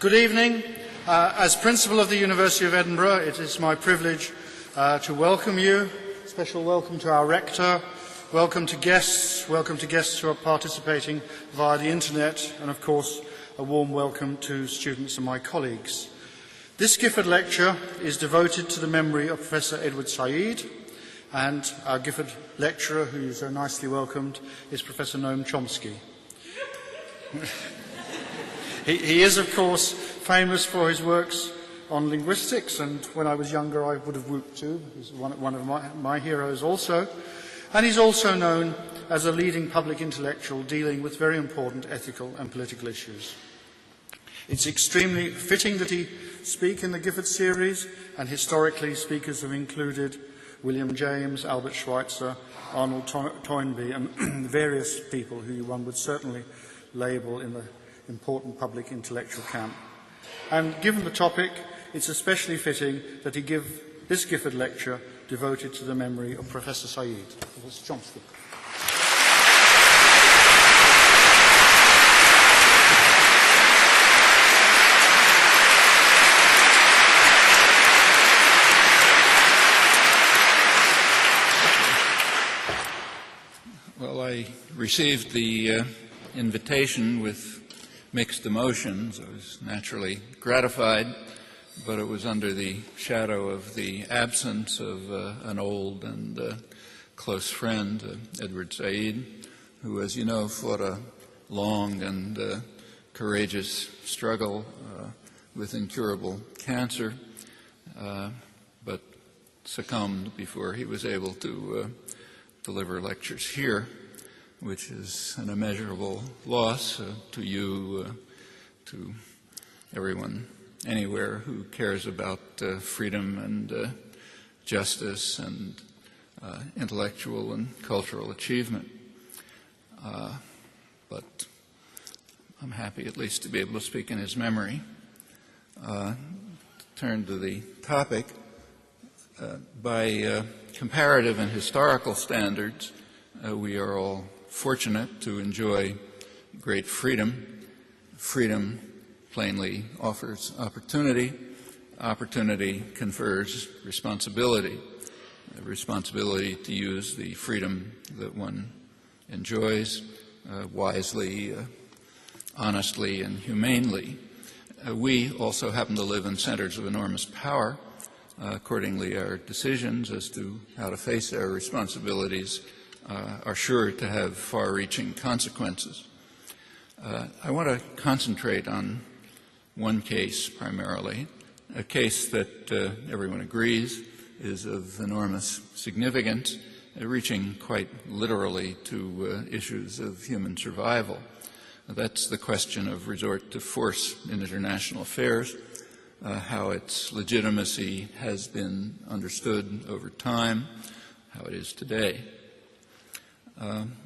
Good evening. As Principal of the University of Edinburgh, it is my privilege to welcome you. Special welcome to our Rector, welcome to guests who are participating via the Internet, and of course a warm welcome to students and my colleagues. This Gifford Lecture is devoted to the memory of Professor Edward Said, and our Gifford Lecturer, who you so nicely welcomed, is Professor Noam Chomsky. He is, of course, famous for his works on linguistics, and when I was younger I would have whooped too. He's one of my heroes also. And he's also known as a leading public intellectual dealing with very important ethical and political issues. It's extremely fitting that he speak in the Gifford series, and historically speakers have included William James, Albert Schweitzer, Arnold Toynbee, and various people who one would certainly label in the important public intellectual camp. And given the topic, it's especially fitting that he give this Gifford Lecture devoted to the memory of Professor Said. Professor Chomsky. Well, I received the invitation with mixed emotions. I was naturally gratified, but it was under the shadow of the absence of an old and close friend, Edward Said, who, as you know, fought a long and courageous struggle with incurable cancer, but succumbed before he was able to deliver lectures here, which is an immeasurable loss to you, to everyone anywhere who cares about freedom and justice and intellectual and cultural achievement. But I'm happy at least to be able to speak in his memory. Turn to the topic. By comparative and historical standards, we are all fortunate to enjoy great freedom. Freedom plainly offers opportunity. Opportunity confers responsibility. The responsibility to use the freedom that one enjoys wisely, honestly, and humanely. We also happen to live in centers of enormous power. Accordingly, our decisions as to how to face our responsibilities are sure to have far-reaching consequences. I want to concentrate on one case primarily, a case that everyone agrees is of enormous significance, reaching quite literally to issues of human survival. That's the question of resort to force in international affairs, how its legitimacy has been understood over time, how it is today.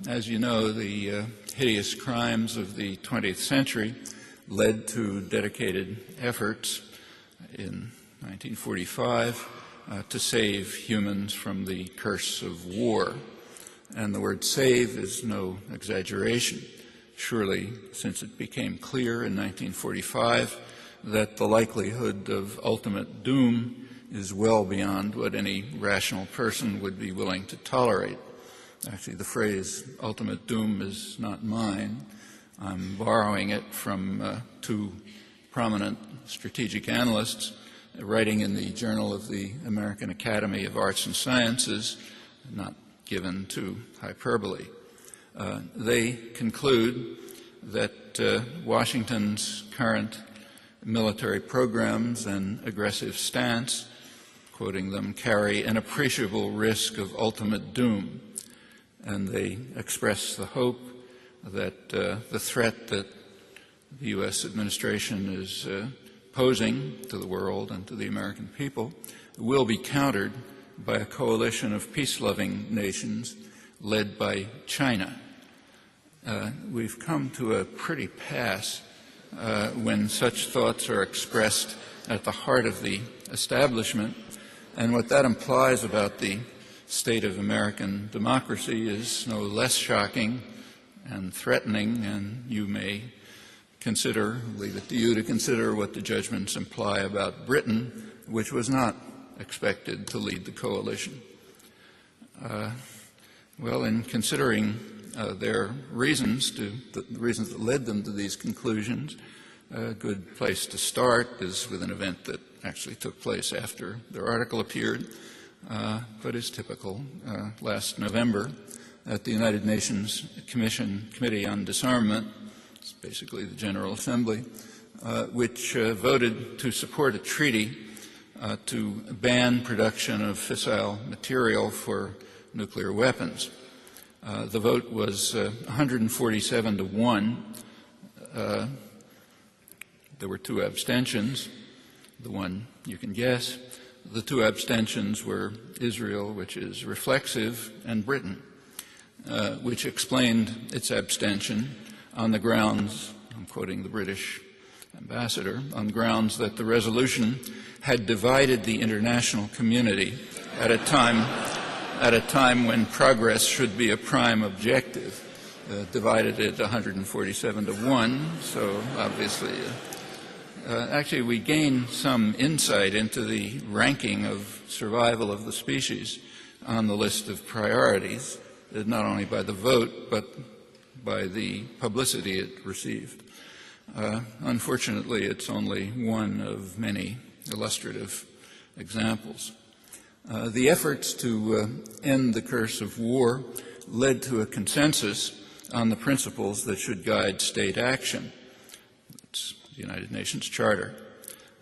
As you know, the hideous crimes of the 20th century led to dedicated efforts in 1945 to save humans from the curse of war. And the word save is no exaggeration. Surely, since it became clear in 1945 that the likelihood of ultimate doom is well beyond what any rational person would be willing to tolerate. Actually, the phrase ultimate doom is not mine. I'm borrowing it from two prominent strategic analysts writing in the Journal of the American Academy of Arts and Sciences, not given to hyperbole. They conclude that Washington's current military programs and aggressive stance, quoting them, carry an appreciable risk of ultimate doom. And they express the hope that the threat that the U.S. administration is posing to the world and to the American people will be countered by a coalition of peace-loving nations led by China. We've come to a pretty pass when such thoughts are expressed at the heart of the establishment, and what that implies about the state of American democracy is no less shocking and threatening, and you may leave it to you to consider what the judgments imply about Britain, which was not expected to lead the coalition. Well, in considering their reasons, the reasons that led them to these conclusions, a good place to start is with an event that actually took place after their article appeared, but is typical. Last November, at the United Nations Committee on Disarmament, it's basically the General Assembly, which voted to support a treaty to ban production of fissile material for nuclear weapons. The vote was 147 to 1. There were 2 abstentions, the one you can guess. The 2 abstentions were Israel, which is reflexive, and Britain, which explained its abstention on the grounds, I'm quoting the British ambassador, on grounds that the resolution had divided the international community at a time when progress should be a prime objective. Divided it 147 to 1, so obviously actually we gain some insight into the ranking of survival of the species on the list of priorities, not only by the vote but by the publicity it received. Unfortunately, it's only one of many illustrative examples. The efforts to end the curse of war led to a consensus on the principles that should guide state action. It's the United Nations Charter,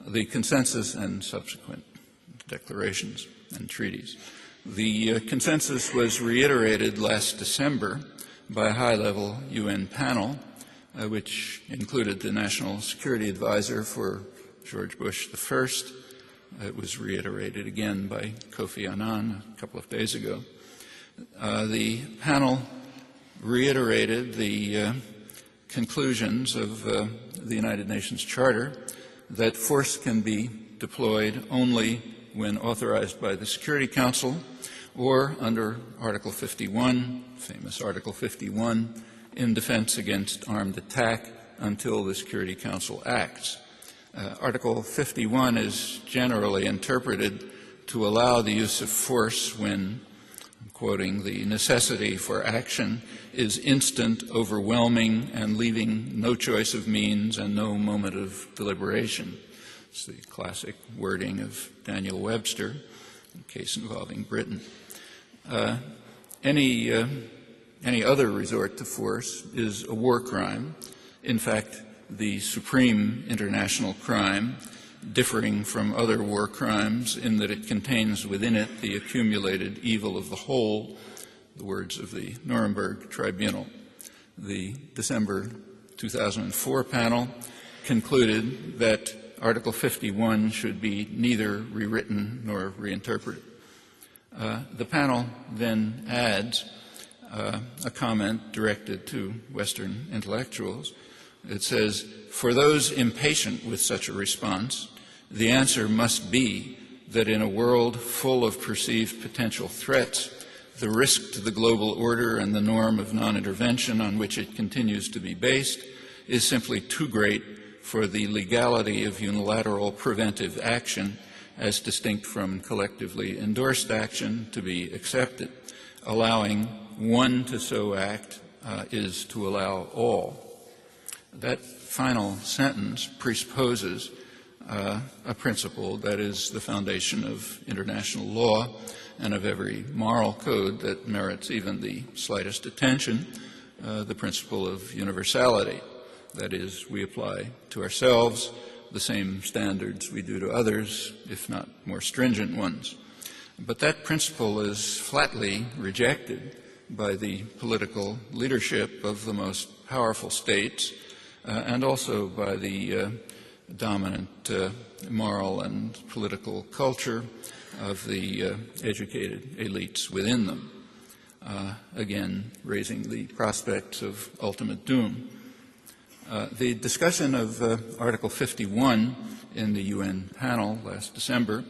the consensus and subsequent declarations and treaties. The consensus was reiterated last December by a high-level UN panel, which included the National Security Advisor for George Bush I. It was reiterated again by Kofi Annan a couple of days ago. The panel reiterated the conclusions of the United Nations Charter that force can be deployed only when authorized by the Security Council or under Article 51, famous Article 51, in defense against armed attack until the Security Council acts. Article 51 is generally interpreted to allow the use of force when, I'm quoting, the necessity for action is instant, overwhelming, and leaving no choice of means and no moment of deliberation. It's the classic wording of Daniel Webster, a case involving Britain. Any other resort to force is a war crime. In fact, the supreme international crime, differing from other war crimes in that it contains within it the accumulated evil of the whole, the words of the Nuremberg Tribunal. The December 2004 panel concluded that Article 51 should be neither rewritten nor reinterpreted. The panel then adds a comment directed to Western intellectuals. It says, for those impatient with such a response, the answer must be that in a world full of perceived potential threats, the risk to the global order and the norm of non-intervention on which it continues to be based is simply too great for the legality of unilateral preventive action as distinct from collectively endorsed action to be accepted. Allowing one to so act is to allow all. That final sentence presupposes a principle that is the foundation of international law and of every moral code that merits even the slightest attention, the principle of universality. That is, we apply to ourselves the same standards we do to others, if not more stringent ones. But that principle is flatly rejected by the political leadership of the most powerful states and also by the dominant moral and political culture of the educated elites within them, again raising the prospects of ultimate doom. The discussion of Article 51 in the UN panel last December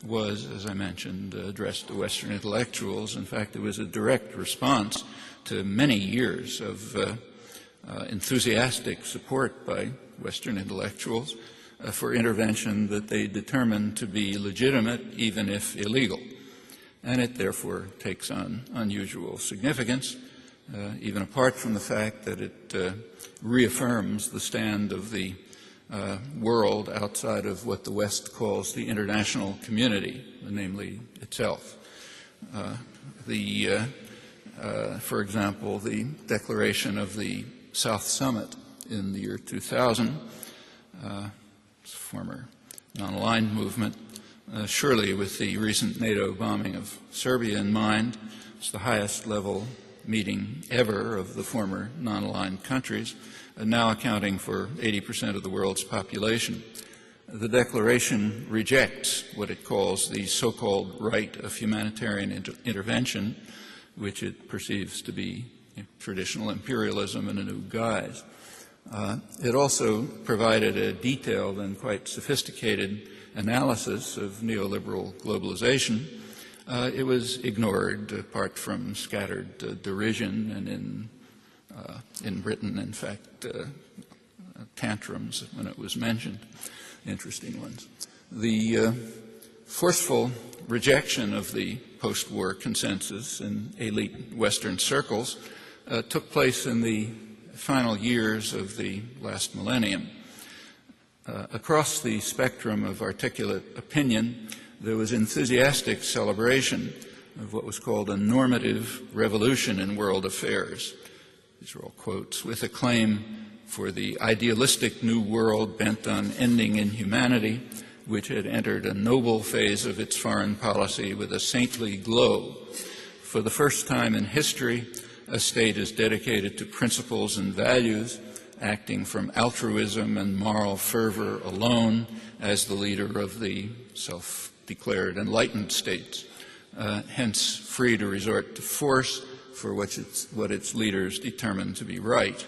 was, as I mentioned, addressed to Western intellectuals. In fact, it was a direct response to many years of enthusiastic support by Western intellectuals for intervention that they determined to be legitimate even if illegal. And it therefore takes on unusual significance, even apart from the fact that it reaffirms the stand of the world outside of what the West calls the international community, namely itself. For example, the declaration of the South Summit in the year 2000, former non-aligned movement, surely with the recent NATO bombing of Serbia in mind, it's the highest level meeting ever of the former non-aligned countries, now accounting for 80% of the world's population. The declaration rejects what it calls the so-called right of humanitarian intervention, which it perceives to be traditional imperialism in a new guise. It also provided a detailed and quite sophisticated analysis of neoliberal globalization. It was ignored, apart from scattered derision and in Britain, in fact, tantrums when it was mentioned, interesting ones. The forceful rejection of the post-war consensus in elite Western circles took place in the final years of the last millennium. Across the spectrum of articulate opinion, there was enthusiastic celebration of what was called a normative revolution in world affairs. These are all quotes, with a claim for the idealistic new world bent on ending inhumanity, which had entered a noble phase of its foreign policy with a saintly glow. For the first time in history, a state is dedicated to principles and values, acting from altruism and moral fervor alone as the leader of the self-declared enlightened states, hence free to resort to force for what its leaders determine to be right.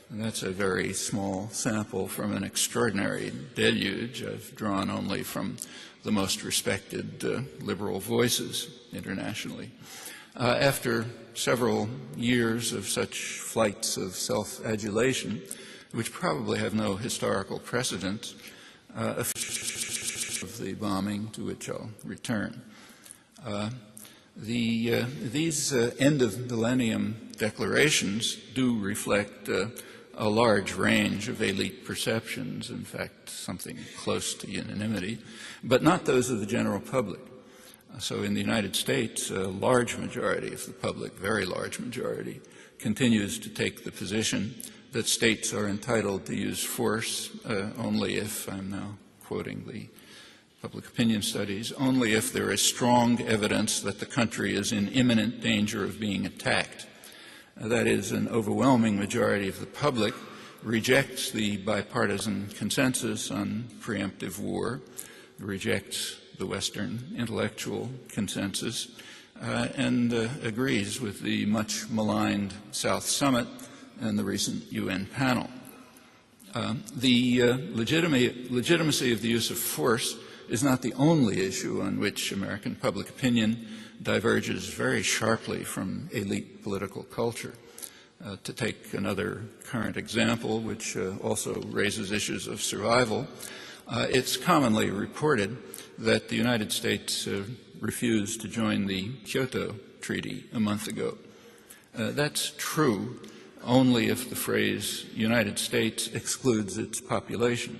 And that's a very small sample from an extraordinary deluge I've drawn only from the most respected liberal voices internationally. After several years of such flights of self-adulation, which probably have no historical precedent, of the bombing, to which I'll return. These end-of-millennium declarations do reflect a large range of elite perceptions, in fact, something close to unanimity, but not those of the general public. So in the United States, a large majority of the public, very large majority, continues to take the position that states are entitled to use force only if, I'm now quoting the public opinion studies, only if there is strong evidence that the country is in imminent danger of being attacked. That is, an overwhelming majority of the public rejects the bipartisan consensus on preemptive war, rejects the Western intellectual consensus, and agrees with the much maligned South Summit and the recent UN panel. The legitimacy of the use of force is not the only issue on which American public opinion diverges very sharply from elite political culture. To take another current example, which also raises issues of survival, it's commonly reported that the United States refused to join the Kyoto Treaty a month ago. That's true only if the phrase United States excludes its population.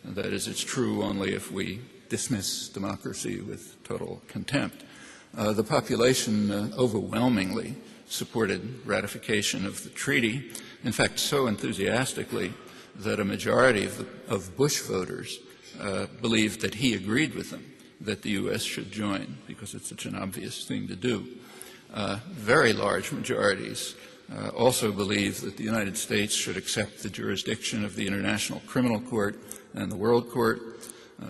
That is, it's true only if we dismiss democracy with total contempt. The population overwhelmingly supported ratification of the treaty, in fact, so enthusiastically that a majority of Bush voters believed that he agreed with them, that the U.S. should join, because it's such an obvious thing to do. Very large majorities also believe that the United States should accept the jurisdiction of the International Criminal Court and the World Court,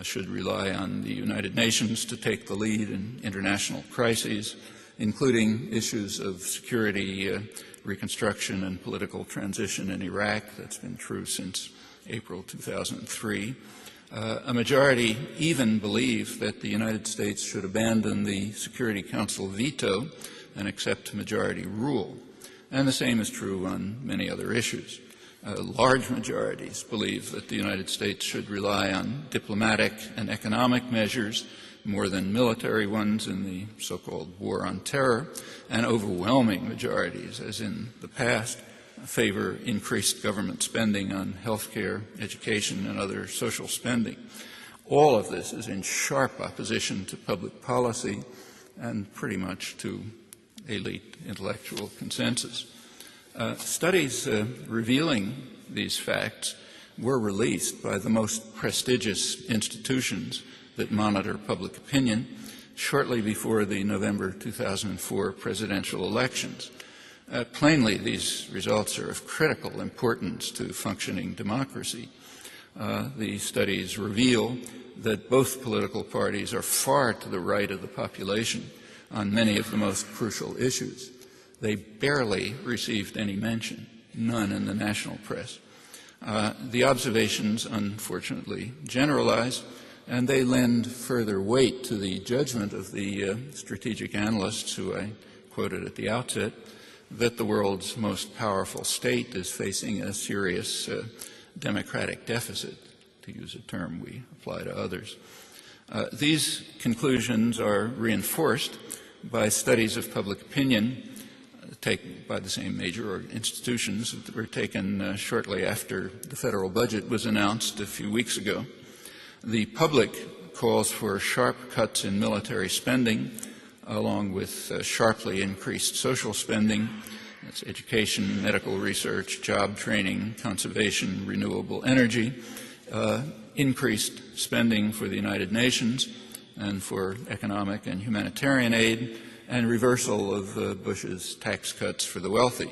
should rely on the United Nations to take the lead in international crises, including issues of security, reconstruction, and political transition in Iraq. That's been true since April 2003. A majority even believe that the United States should abandon the Security Council veto and accept majority rule. And the same is true on many other issues. large majorities believe that the United States should rely on diplomatic and economic measures more than military ones in the so-called war on terror, and overwhelming majorities, as in the past, favor increased government spending on health care, education, and other social spending. All of this is in sharp opposition to public policy and pretty much to elite intellectual consensus. Studies revealing these facts were released by the most prestigious institutions that monitor public opinion shortly before the November 2004 presidential elections. Plainly, these results are of critical importance to functioning democracy. The studies reveal that both political parties are far to the right of the population on many of the most crucial issues. They barely received any mention, none in the national press. The observations, unfortunately, generalize, and they lend further weight to the judgment of the strategic analysts who I quoted at the outset, that the world's most powerful state is facing a serious democratic deficit, to use a term we apply to others. These conclusions are reinforced by studies of public opinion taken by the same major institutions that were taken shortly after the federal budget was announced a few weeks ago. The public calls for sharp cuts in military spending, along with sharply increased social spending. That's education, medical research, job training, conservation, renewable energy, increased spending for the United Nations and for economic and humanitarian aid, and reversal of Bush's tax cuts for the wealthy.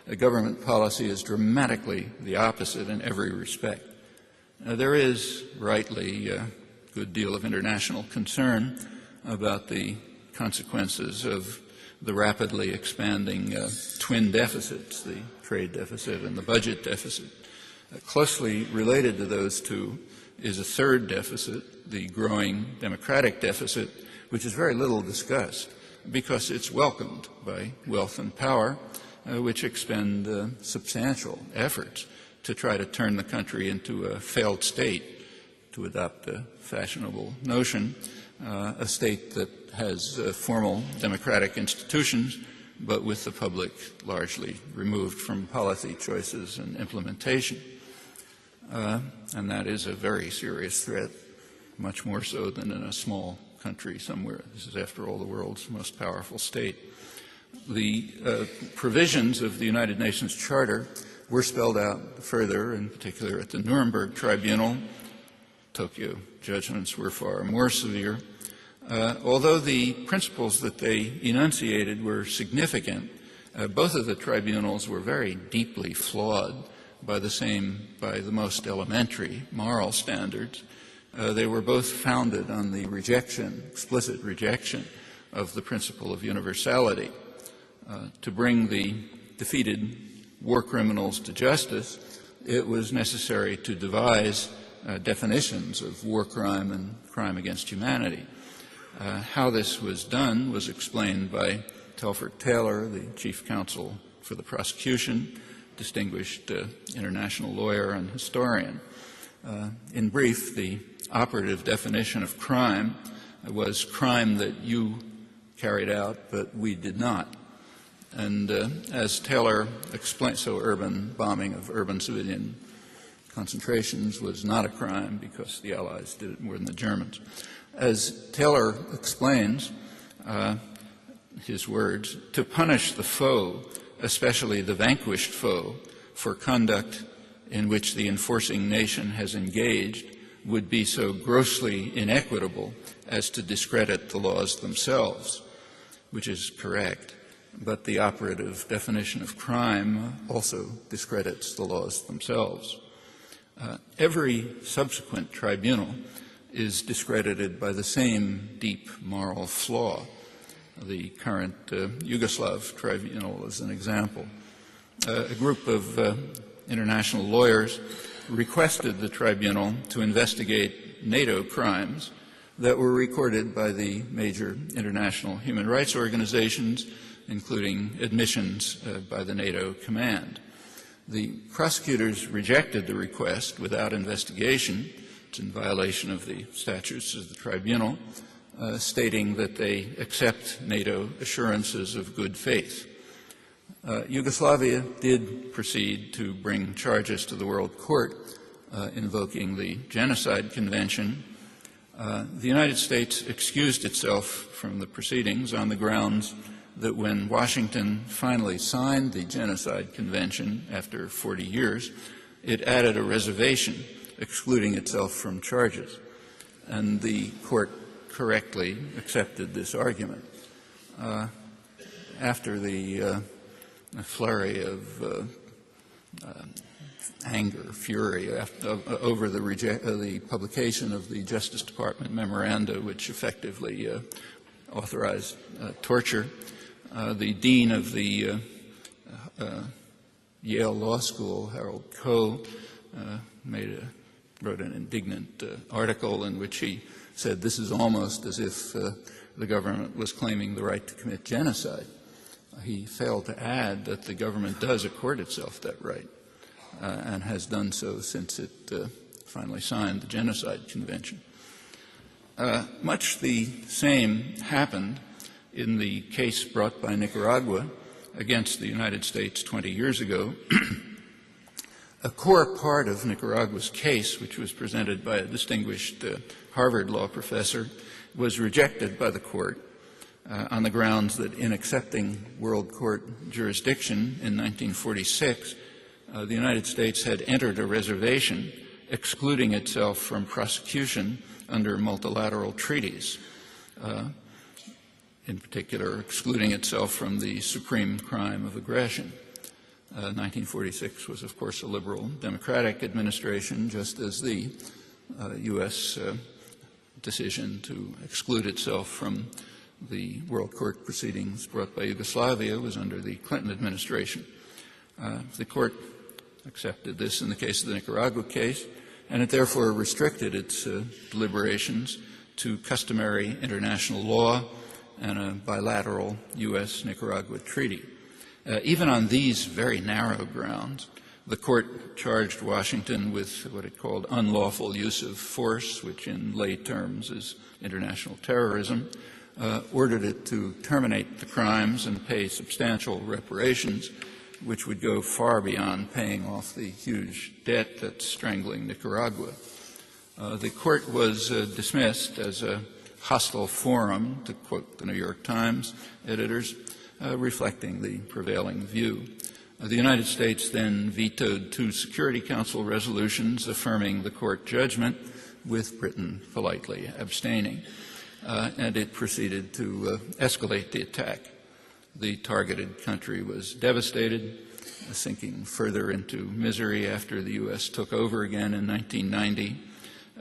The government policy is dramatically the opposite in every respect. There is, rightly, a good deal of international concern about the consequences of the rapidly expanding twin deficits, the trade deficit and the budget deficit. Closely related to those two is a third deficit, the growing democratic deficit, which is very little discussed because it's welcomed by wealth and power, which expend substantial efforts to try to turn the country into a failed state, to adopt a fashionable notion, a state that has formal democratic institutions, but with the public largely removed from policy choices and implementation. And that is a very serious threat, much more so than in a small country somewhere. This is, after all, the world's most powerful state. The provisions of the United Nations Charter were spelled out further, in particular at the Nuremberg Tribunal. Tokyo judgments were far more severe. Although the principles that they enunciated were significant, both of the tribunals were very deeply flawed by the most elementary moral standards. They were both founded on the explicit rejection of the principle of universality. To bring the defeated war criminals to justice, it was necessary to devise definitions of war crime and crime against humanity. How this was done was explained by Telford Taylor, the chief counsel for the prosecution, distinguished international lawyer and historian. In brief, the operative definition of crime was crime that you carried out, but we did not. And as Taylor explained, so urban bombing of urban civilian concentrations was not a crime because the Allies did it more than the Germans. As Taylor explains, his words, to punish the foe, especially the vanquished foe, for conduct in which the enforcing nation has engaged would be so grossly inequitable as to discredit the laws themselves, which is correct. But the operative definition of crime also discredits the laws themselves. Every subsequent tribunal is discredited by the same deep moral flaw. The current Yugoslav tribunal is an example. A group of international lawyers requested the tribunal to investigate NATO crimes that were recorded by the major international human rights organizations, including admissions by the NATO command. The prosecutors rejected the request without investigation. It's in violation of the statutes of the tribunal, stating that they accept NATO assurances of good faith. Yugoslavia did proceed to bring charges to the World Court invoking the Genocide Convention. The United States excused itself from the proceedings on the grounds that when Washington finally signed the Genocide Convention after 40 years, it added a reservation excluding itself from charges. And the court correctly accepted this argument. After the flurry of anger, fury over the publication of the Justice Department memoranda, which effectively authorized torture, the dean of the Yale Law School, Harold Coe, wrote an indignant article in which he said this is almost as if the government was claiming the right to commit genocide. He failed to add that the government does accord itself that right and has done so since it finally signed the Genocide Convention. Much the same happened in the case brought by Nicaragua against the United States 20 years ago. A core part of Nicaragua's case, which was presented by a distinguished Harvard law professor, was rejected by the court on the grounds that in accepting World Court jurisdiction in 1946, the United States had entered a reservation excluding itself from prosecution under multilateral treaties, in particular excluding itself from the supreme crime of aggression. 1946 was, of course, a liberal democratic administration, just as the U.S. Decision to exclude itself from the World Court proceedings brought by Yugoslavia was under the Clinton administration. The court accepted this in the case of the Nicaragua case, and it therefore restricted its deliberations to customary international law and a bilateral U.S.-Nicaragua treaty. Even on these very narrow grounds, the court charged Washington with what it called unlawful use of force, which in lay terms is international terrorism, ordered it to terminate the crimes and pay substantial reparations, which would go far beyond paying off the huge debt that's strangling Nicaragua. The court was dismissed as a hostile forum, to quote the New York Times editors, reflecting the prevailing view. The United States then vetoed 2 Security Council resolutions affirming the court judgment, with Britain politely abstaining, and it proceeded to escalate the attack. The targeted country was devastated, sinking further into misery after the U.S. took over again in 1990.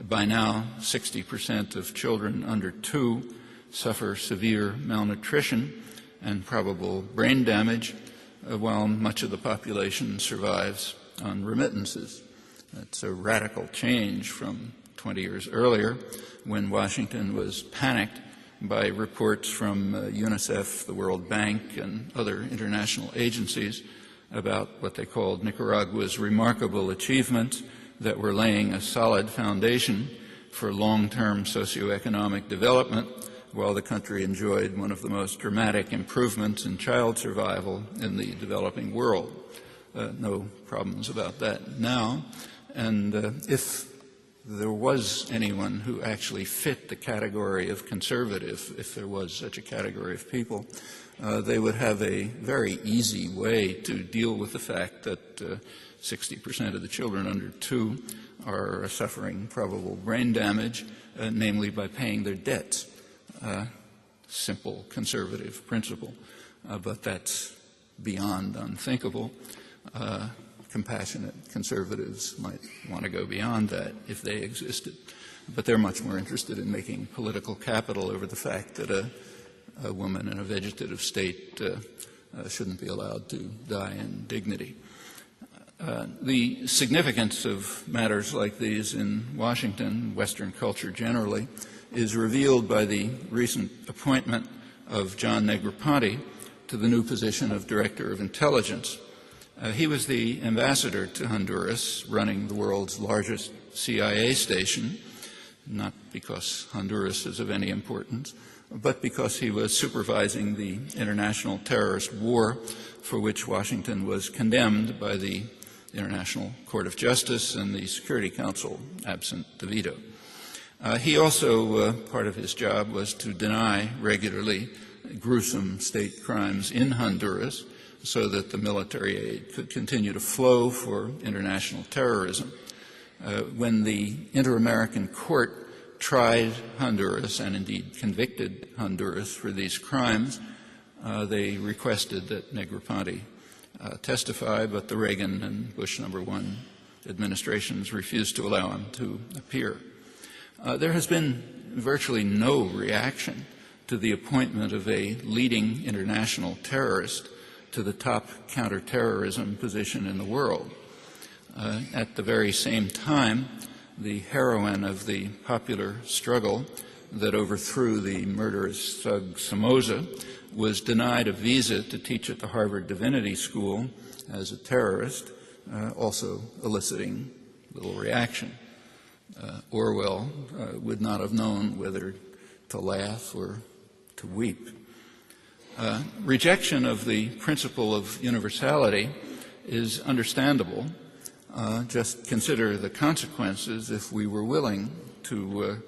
By now, 60% of children under 2 suffer severe malnutrition and probable brain damage, while much of the population survives on remittances. That's a radical change from 20 years earlier, when Washington was panicked by reports from UNICEF, the World Bank, and other international agencies about what they called Nicaragua's remarkable achievements that were laying a solid foundation for long-term socioeconomic development, while the country enjoyed one of the most dramatic improvements in child survival in the developing world. No problems about that now. And if there was anyone who actually fit the category of conservative, if there was such a category of people, they would have a very easy way to deal with the fact that 60% of the children under 2 are suffering probable brain damage, namely by paying their debts. Simple conservative principle, but that's beyond unthinkable. Compassionate conservatives might want to go beyond that if they existed, but they're much more interested in making political capital over the fact that a woman in a vegetative state shouldn't be allowed to die in dignity. The significance of matters like these in Washington, Western culture generally, is revealed by the recent appointment of John Negroponte to the new position of Director of Intelligence. He was the ambassador to Honduras, running the world's largest CIA station, not because Honduras is of any importance, but because he was supervising the international terrorist war for which Washington was condemned by the International Court of Justice and the Security Council, absent the veto. He also, part of his job was to deny regularly gruesome state crimes in Honduras so that the military aid could continue to flow for international terrorism. When the Inter-American Court tried Honduras and indeed convicted Honduras for these crimes, they requested that Negroponte testify, but the Reagan and Bush #1 administrations refused to allow him to appear. There has been virtually no reaction to the appointment of a leading international terrorist to the top counterterrorism position in the world. At the very same time, the heroine of the popular struggle that overthrew the murderous thug Somoza was denied a visa to teach at the Harvard Divinity School as a terrorist, also eliciting little reaction. Orwell would not have known whether to laugh or to weep. Rejection of the principle of universality is understandable. Just consider the consequences if we were willing to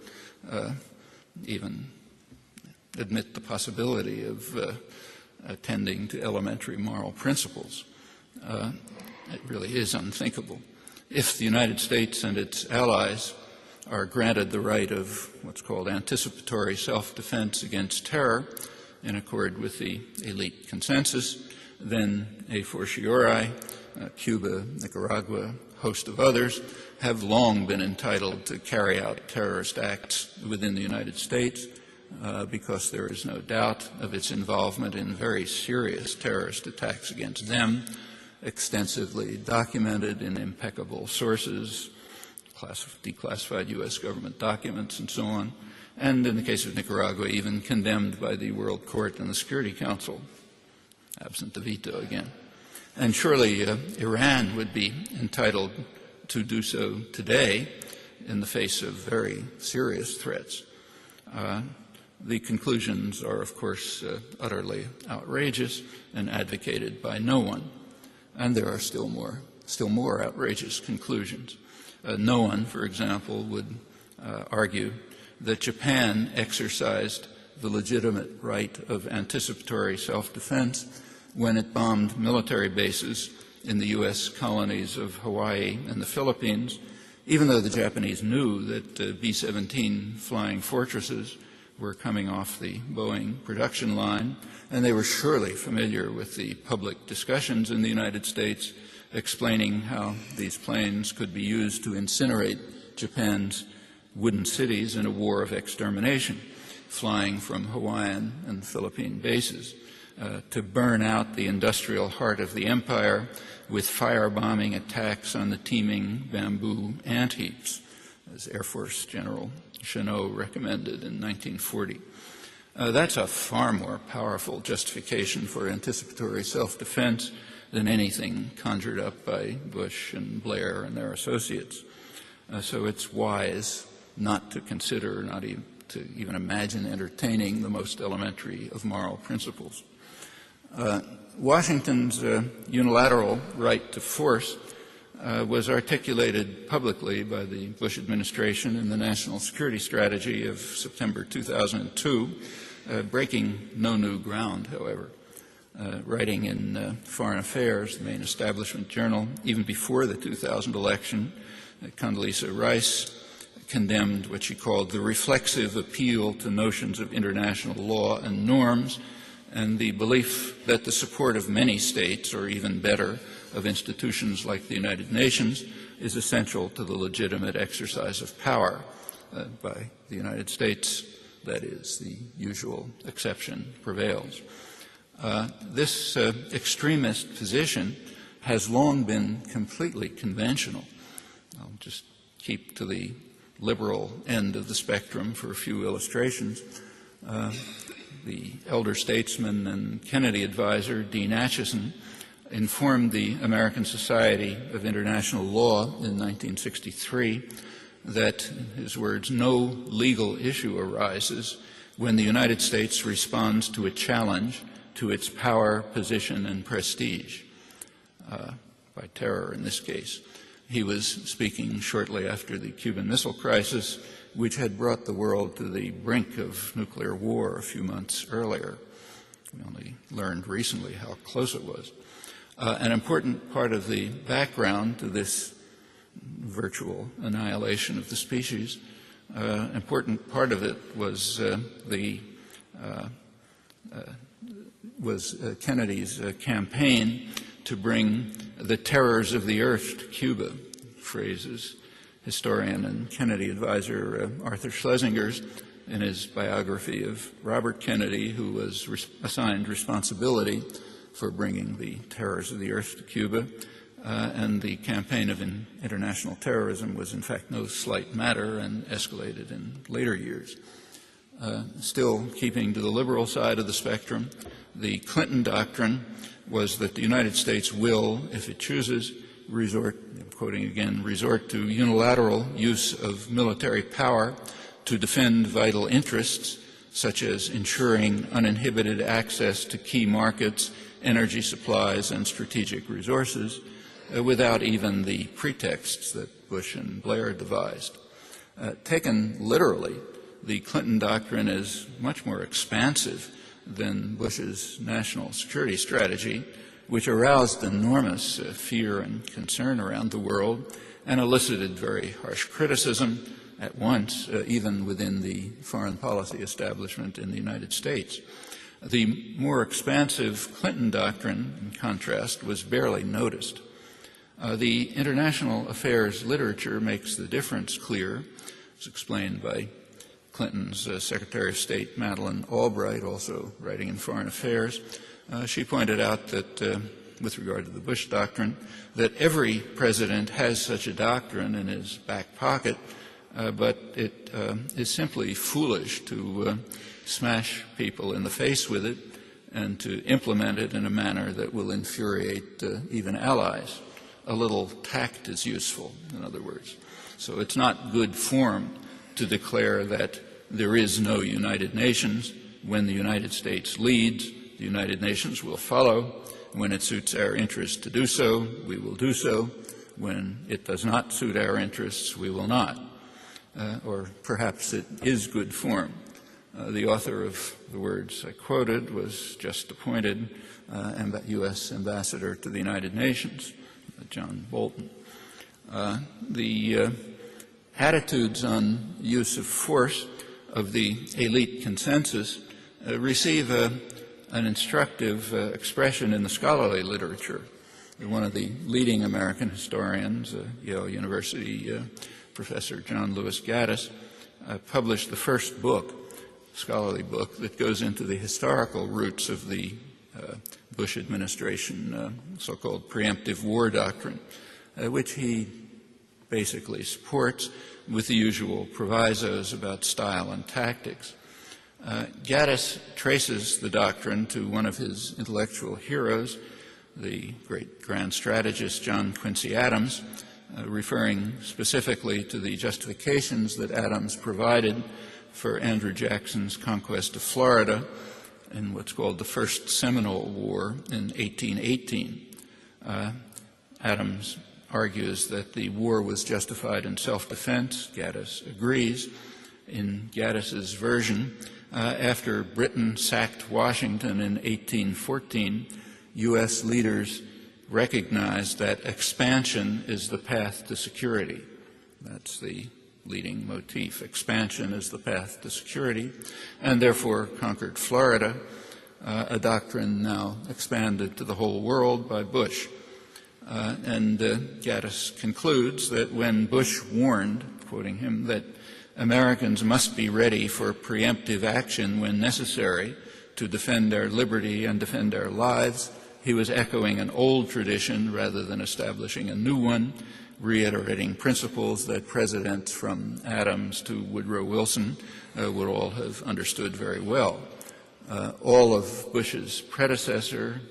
even admit the possibility of attending to elementary moral principles. It really is unthinkable. If the United States and its allies are granted the right of what's called anticipatory self-defense against terror in accord with the elite consensus, then a fortiori, Cuba, Nicaragua, a host of others have long been entitled to carry out terrorist acts within the United States because there is no doubt of its involvement in very serious terrorist attacks against them, extensively documented in impeccable sources, declassified U.S. government documents, and so on, and in the case of Nicaragua, even condemned by the World Court and the Security Council, absent the veto again. And surely Iran would be entitled to do so today in the face of very serious threats. The conclusions are, of course, utterly outrageous and advocated by no one. And there are still more outrageous conclusions. No one, for example, would argue that Japan exercised the legitimate right of anticipatory self-defense when it bombed military bases in the U.S. colonies of Hawaii and the Philippines, even though the Japanese knew that B-17 flying fortresses were coming off the Boeing production line, and they were surely familiar with the public discussions in the United States explaining how these planes could be used to incinerate Japan's wooden cities in a war of extermination, flying from Hawaiian and Philippine bases, to burn out the industrial heart of the empire with firebombing attacks on the teeming bamboo ant heaps, as Air Force General Chennault recommended in 1940. That's a far more powerful justification for anticipatory self-defense than anything conjured up by Bush and Blair and their associates. So it's wise not to consider, not even to even imagine entertaining the most elementary of moral principles. Washington's unilateral right to force was articulated publicly by the Bush administration in the National Security Strategy of September 2002, breaking no new ground, however. Writing in Foreign Affairs, the main establishment journal, even before the 2000 election, Condoleezza Rice condemned what she called the reflexive appeal to notions of international law and norms, and the belief that the support of many states, or even better, of institutions like the United Nations, is essential to the legitimate exercise of power by the United States. That is, the usual exception prevails. This extremist position has long been completely conventional. I'll just keep to the liberal end of the spectrum for a few illustrations. The elder statesman and Kennedy advisor, Dean Acheson, informed the American Society of International Law in 1963 that, in his words, no legal issue arises when the United States responds to a challenge to its power, position, and prestige, by terror in this case. He was speaking shortly after the Cuban Missile Crisis, which had brought the world to the brink of nuclear war a few months earlier. We only learned recently how close it was. An important part of the background to this virtual annihilation of the species, important part of it was Kennedy's campaign to bring the terrors of the earth to Cuba, phrases historian and Kennedy advisor Arthur Schlesinger's in his biography of Robert Kennedy, who was assigned responsibility for bringing the terrors of the earth to Cuba. And the campaign of international terrorism was in fact no slight matter and escalated in later years. Still keeping to the liberal side of the spectrum, the Clinton doctrine was that the United States will, if it chooses, resort, I'm quoting again, resort to unilateral use of military power to defend vital interests, such as ensuring uninhibited access to key markets, energy supplies, and strategic resources, without even the pretexts that Bush and Blair devised. Taken literally, the Clinton doctrine is much more expansive than Bush's national security strategy, which aroused enormous fear and concern around the world and elicited very harsh criticism at once, even within the foreign policy establishment in the United States. The more expansive Clinton doctrine, in contrast, was barely noticed. The international affairs literature makes the difference clear, as explained by Clinton's Secretary of State Madeleine Albright, also writing in Foreign Affairs. She pointed out that, with regard to the Bush doctrine, that every president has such a doctrine in his back pocket, but it is simply foolish to smash people in the face with it and to implement it in a manner that will infuriate even allies. A little tact is useful, in other words. So it's not good form to declare that there is no United Nations. When the United States leads, the United Nations will follow. When it suits our interests to do so, we will do so. When it does not suit our interests, we will not. Or perhaps it is good form. The author of the words I quoted was just appointed U.S. Ambassador to the United Nations, John Bolton. The attitudes on use of force of the elite consensus receive an instructive expression in the scholarly literature. One of the leading American historians, Yale University Professor John Lewis Gaddis, published the first book, scholarly book, that goes into the historical roots of the Bush administration so-called preemptive war doctrine, which he basically supports with the usual provisos about style and tactics. Gaddis traces the doctrine to one of his intellectual heroes, the great grand strategist John Quincy Adams, referring specifically to the justifications that Adams provided for Andrew Jackson's conquest of Florida in what's called the First Seminole War in 1818. Adams argues that the war was justified in self-defense. Gaddis agrees. In Gaddis's version, after Britain sacked Washington in 1814, U.S. leaders recognized that expansion is the path to security. That's the leading motif. Expansion is the path to security, and therefore conquered Florida, a doctrine now expanded to the whole world by Bush. And Gaddis concludes that when Bush warned, quoting him, that Americans must be ready for preemptive action when necessary to defend our liberty and defend our lives, he was echoing an old tradition rather than establishing a new one, reiterating principles that presidents from Adams to Woodrow Wilson would all have understood very well. All of Bush's predecessor,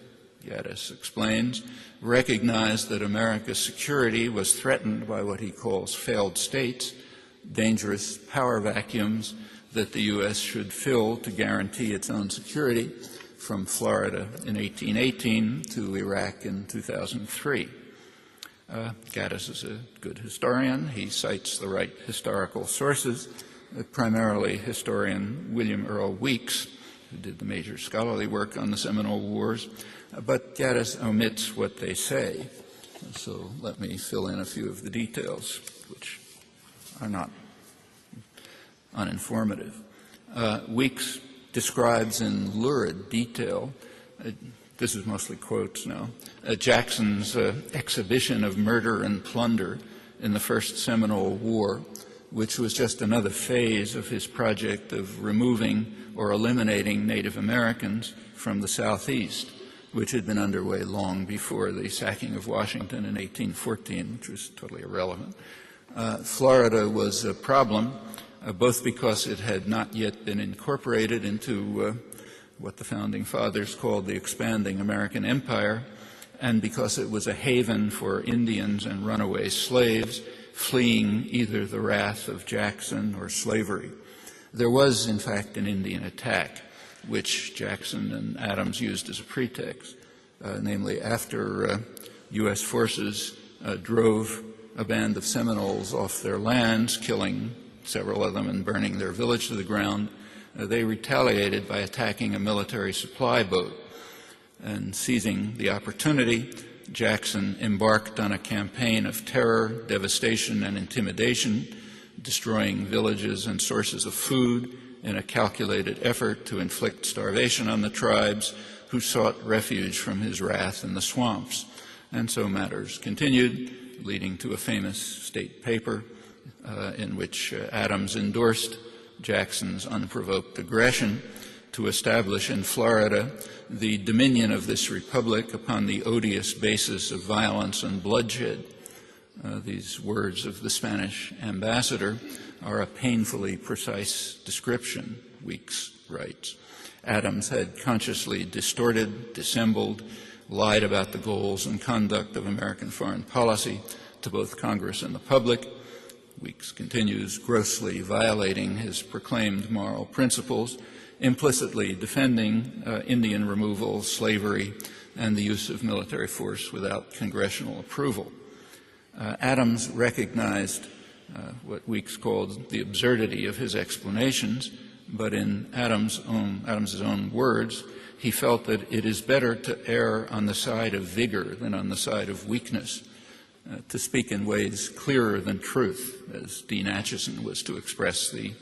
Gaddis explains, recognized that America's security was threatened by what he calls failed states, dangerous power vacuums that the U.S. should fill to guarantee its own security, from Florida in 1818 to Iraq in 2003. Gaddis is a good historian. He cites the right historical sources, primarily historian William Earl Weeks, who did the major scholarly work on the Seminole Wars, but Gaddis omits what they say. So let me fill in a few of the details, which are not uninformative. Weeks describes in lurid detail, this is mostly quotes now, Jackson's exhibition of murder and plunder in the First Seminole War, which was just another phase of his project of removing or eliminating Native Americans from the Southeast, which had been underway long before the sacking of Washington in 1814, which was totally irrelevant. Florida was a problem, both because it had not yet been incorporated into what the Founding Fathers called the expanding American empire, and because it was a haven for Indians and runaway slaves fleeing either the wrath of Jackson or slavery. There was, in fact, an Indian attack, which Jackson and Adams used as a pretext, namely after U.S. forces drove a band of Seminoles off their lands, killing several of them and burning their village to the ground. They retaliated by attacking a military supply boat, and seizing the opportunity, Jackson embarked on a campaign of terror, devastation, and intimidation, destroying villages and sources of food in a calculated effort to inflict starvation on the tribes who sought refuge from his wrath in the swamps. And so matters continued, leading to a famous state paper in which Adams endorsed Jackson's unprovoked aggression to establish in Florida the dominion of this republic upon the odious basis of violence and bloodshed. These words of the Spanish ambassador are a painfully precise description, Weeks writes. Adams had consciously distorted, dissembled, lied about the goals and conduct of American foreign policy to both Congress and the public. Weeks continues, grossly violating his proclaimed moral principles, implicitly defending Indian removal, slavery, and the use of military force without congressional approval. Adams recognized what Weeks called the absurdity of his explanations, but in Adams's own words, he felt that it is better to err on the side of vigor than on the side of weakness, to speak in ways clearer than truth, as Dean Acheson was to express the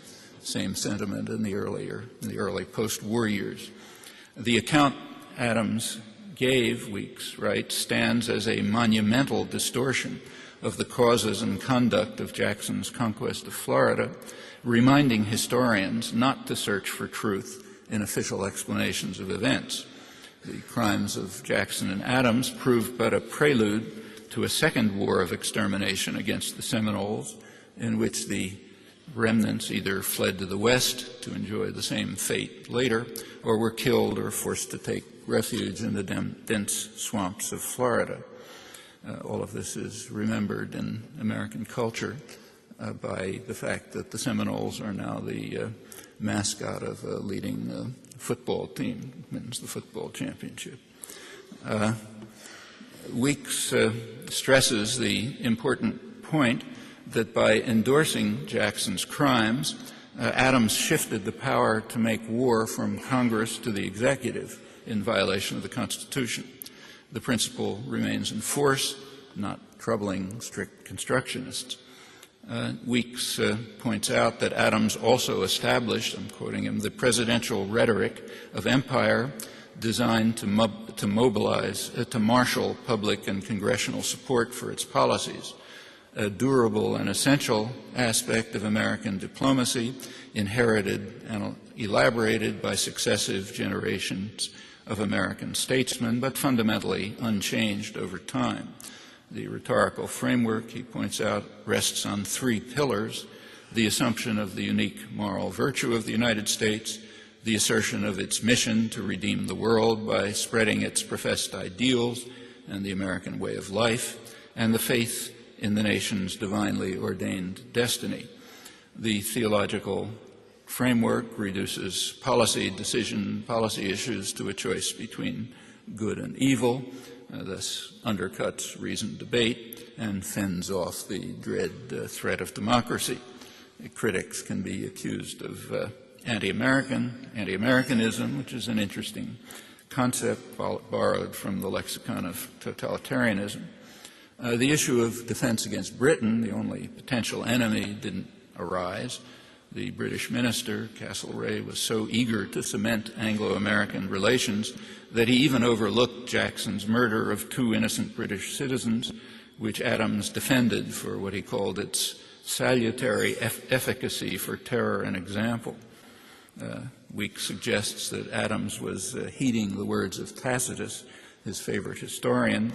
same sentiment in the early post-war years. The account Adams gave, Weeks writes, stands as a monumental distortion of the causes and conduct of Jackson's conquest of Florida, reminding historians not to search for truth in official explanations of events. The crimes of Jackson and Adams proved but a prelude to a second war of extermination against the Seminoles, in which the remnants either fled to the west to enjoy the same fate later, or were killed or forced to take refuge in the dense swamps of Florida. All of this is remembered in American culture by the fact that the Seminoles are now the mascot of a leading football team, wins the football championship. Weeks stresses the important point that by endorsing Jackson's crimes, Adams shifted the power to make war from Congress to the executive in violation of the Constitution. The principle remains in force, not troubling strict constructionists. Weeks points out that Adams also established, I'm quoting him, the presidential rhetoric of empire designed to marshal public and congressional support for its policies, a durable and essential aspect of American diplomacy, inherited and elaborated by successive generations of American statesmen, but fundamentally unchanged over time. The rhetorical framework, he points out, rests on three pillars: the assumption of the unique moral virtue of the United States, the assertion of its mission to redeem the world by spreading its professed ideals and the American way of life, and the faith in the nation's divinely ordained destiny. The theological framework reduces policy issues to a choice between good and evil, thus undercuts reasoned debate and fends off the dread threat of democracy. Critics can be accused of anti-Americanism, which is an interesting concept borrowed from the lexicon of totalitarianism. The issue of defense against Britain, the only potential enemy, didn't arise. The British minister, Castlereagh, was so eager to cement Anglo-American relations that he even overlooked Jackson's murder of 2 innocent British citizens, which Adams defended for what he called its salutary efficacy for terror and example. Weeks suggests that Adams was heeding the words of Tacitus, his favorite historian,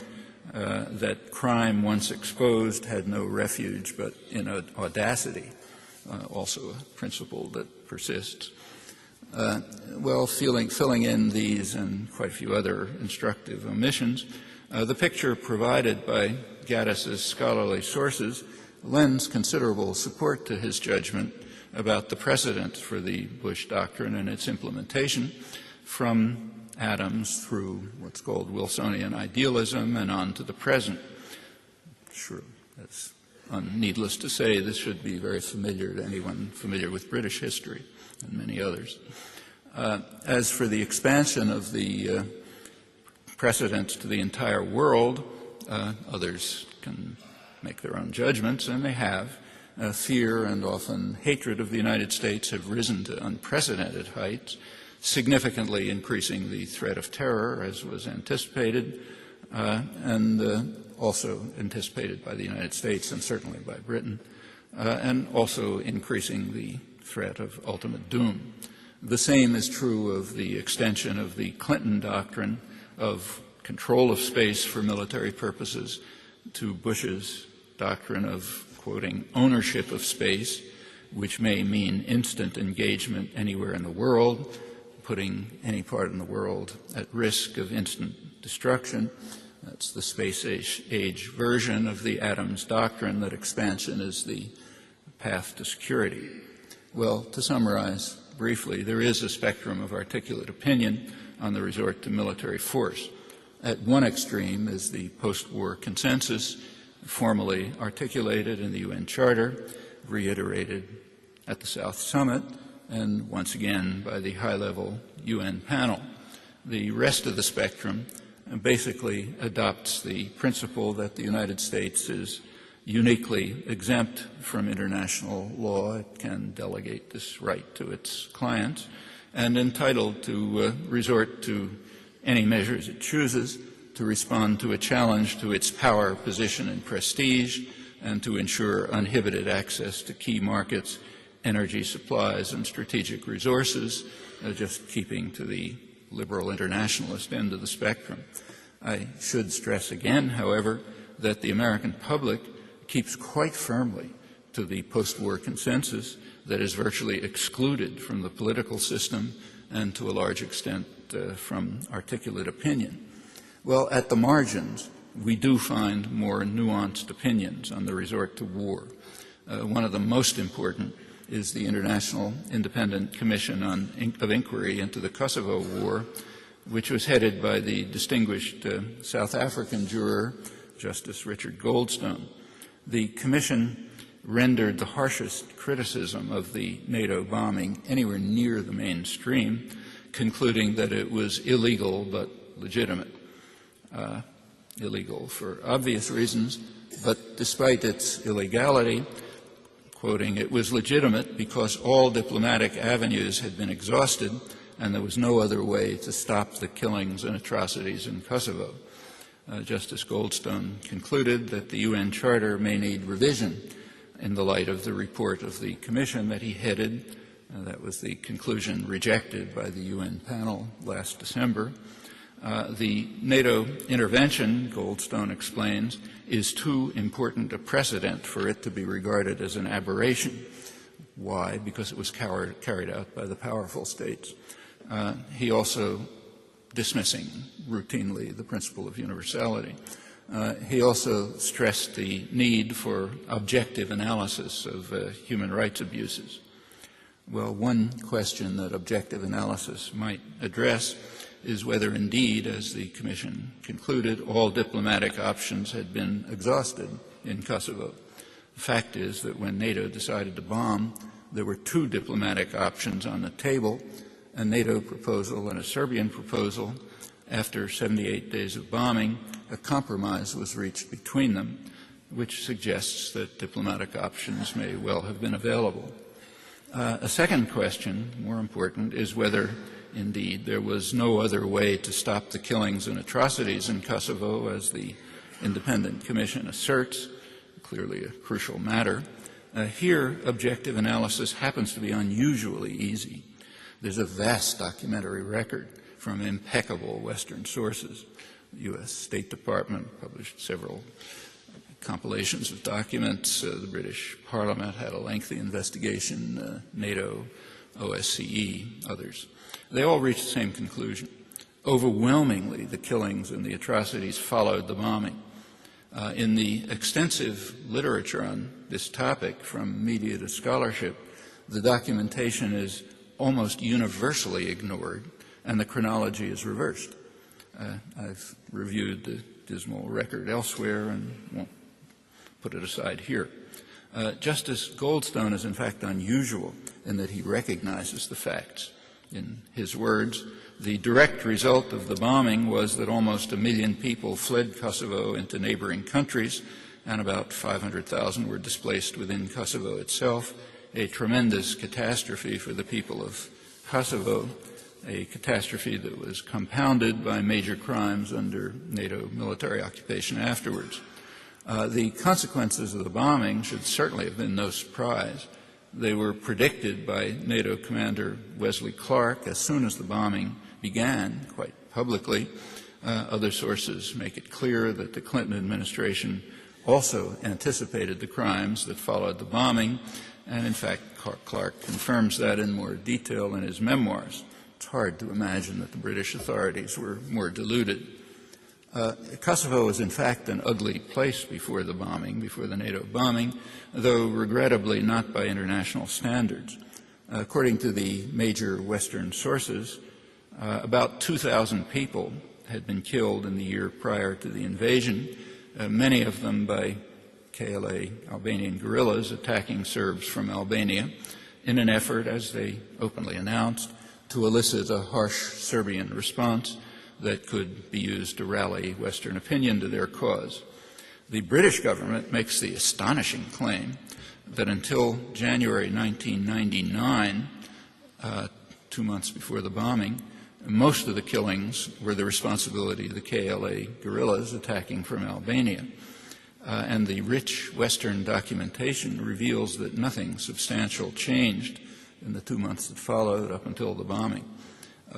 that crime once exposed had no refuge but in audacity, also a principle that persists. Filling in these and quite a few other instructive omissions, the picture provided by Gaddis's scholarly sources lends considerable support to his judgment about the precedent for the Bush Doctrine and its implementation from Adams through what's called Wilsonian idealism and on to the present. Sure, that's needless to say, this should be very familiar to anyone familiar with British history and many others. As for the expansion of the precedents to the entire world, others can make their own judgments, and they have. Fear and often hatred of the United States have risen to unprecedented heights, significantly increasing the threat of terror, as was anticipated, and also anticipated by the United States and certainly by Britain, and also increasing the threat of ultimate doom. The same is true of the extension of the Clinton doctrine of control of space for military purposes to Bush's doctrine of, quoting, ownership of space, which may mean instant engagement anywhere in the world, putting any part in the world at risk of instant destruction. That's the space age version of the Adams doctrine that expansion is the path to security. Well, to summarize briefly, there is a spectrum of articulate opinion on the resort to military force. At one extreme is the post-war consensus, formally articulated in the UN Charter, reiterated at the South Summit, and once again by the high-level UN panel. The rest of the spectrum basically adopts the principle that the United States is uniquely exempt from international law. It can delegate this right to its clients, and entitled to resort to any measures it chooses to respond to a challenge to its power, position, and prestige, and to ensure uninhibited access to key markets, energy supplies, and strategic resources, just keeping to the liberal internationalist end of the spectrum. I should stress again, however, that the American public keeps quite firmly to the post-war consensus that is virtually excluded from the political system and to a large extent from articulate opinion. Well, at the margins, we do find more nuanced opinions on the resort to war. One of the most important is the International Independent Commission of Inquiry into the Kosovo War, which was headed by the distinguished South African juror, Justice Richard Goldstone. The commission rendered the harshest criticism of the NATO bombing anywhere near the mainstream, concluding that it was illegal but legitimate. Illegal for obvious reasons, but despite its illegality, quoting, it was legitimate because all diplomatic avenues had been exhausted and there was no other way to stop the killings and atrocities in Kosovo. Justice Goldstone concluded that the UN Charter may need revision in the light of the report of the commission that he headed. That was the conclusion rejected by the UN panel last December. The NATO intervention, Goldstone explains, is too important a precedent for it to be regarded as an aberration. Why? Because it was carried out by the powerful states. He also, dismissing routinely the principle of universality, he also stressed the need for objective analysis of human rights abuses. Well, one question that objective analysis might address is whether indeed, as the Commission concluded, all diplomatic options had been exhausted in Kosovo. The fact is that when NATO decided to bomb, there were two diplomatic options on the table, a NATO proposal and a Serbian proposal. After 78 days of bombing, a compromise was reached between them, which suggests that diplomatic options may well have been available. A second question, more important, is whether indeed there was no other way to stop the killings and atrocities in Kosovo, as the Independent Commission asserts, clearly a crucial matter. Here, objective analysis happens to be unusually easy. There's a vast documentary record from impeccable Western sources. The U.S. State Department published several compilations of documents. The British Parliament had a lengthy investigation, NATO, OSCE, others. They all reached the same conclusion. Overwhelmingly, the killings and the atrocities followed the bombing. In the extensive literature on this topic, from media to scholarship, the documentation is almost universally ignored, and the chronology is reversed. I've reviewed the dismal record elsewhere and won't put it aside here. Justice Goldstone is in fact unusual in that he recognizes the facts. In his words, the direct result of the bombing was that almost 1 million people fled Kosovo into neighboring countries, and about 500,000 were displaced within Kosovo itself, a tremendous catastrophe for the people of Kosovo, a catastrophe that was compounded by major crimes under NATO military occupation afterwards. The consequences of the bombing should certainly have been no surprise. They were predicted by NATO Commander Wesley Clark as soon as the bombing began, quite publicly. Other sources make it clear that the Clinton administration also anticipated the crimes that followed the bombing, and in fact Clark confirms that in more detail in his memoirs. It's hard to imagine that the British authorities were more deluded. Kosovo was in fact an ugly place before the bombing, before the NATO bombing, though regrettably not by international standards. According to the major Western sources, about 2,000 people had been killed in the year prior to the invasion, many of them by KLA Albanian guerrillas attacking Serbs from Albania in an effort, as they openly announced, to elicit a harsh Serbian response that could be used to rally Western opinion to their cause. The British government makes the astonishing claim that until January 1999, 2 months before the bombing, most of the killings were the responsibility of the KLA guerrillas attacking from Albania. And the rich Western documentation reveals that nothing substantial changed in the 2 months that followed up until the bombing.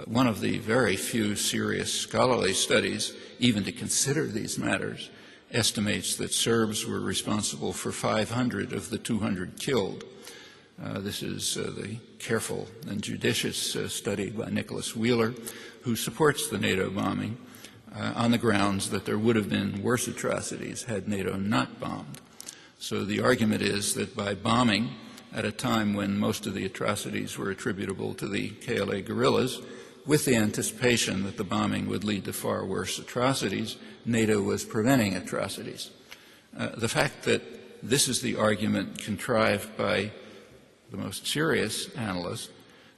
One of the very few serious scholarly studies, even to consider these matters, estimates that Serbs were responsible for 500 of the 200 killed. This is the careful and judicious study by Nicholas Wheeler, who supports the NATO bombing on the grounds that there would have been worse atrocities had NATO not bombed. So the argument is that by bombing at a time when most of the atrocities were attributable to the KLA guerrillas, with the anticipation that the bombing would lead to far worse atrocities, NATO was preventing atrocities. The fact that this is the argument contrived by the most serious analysts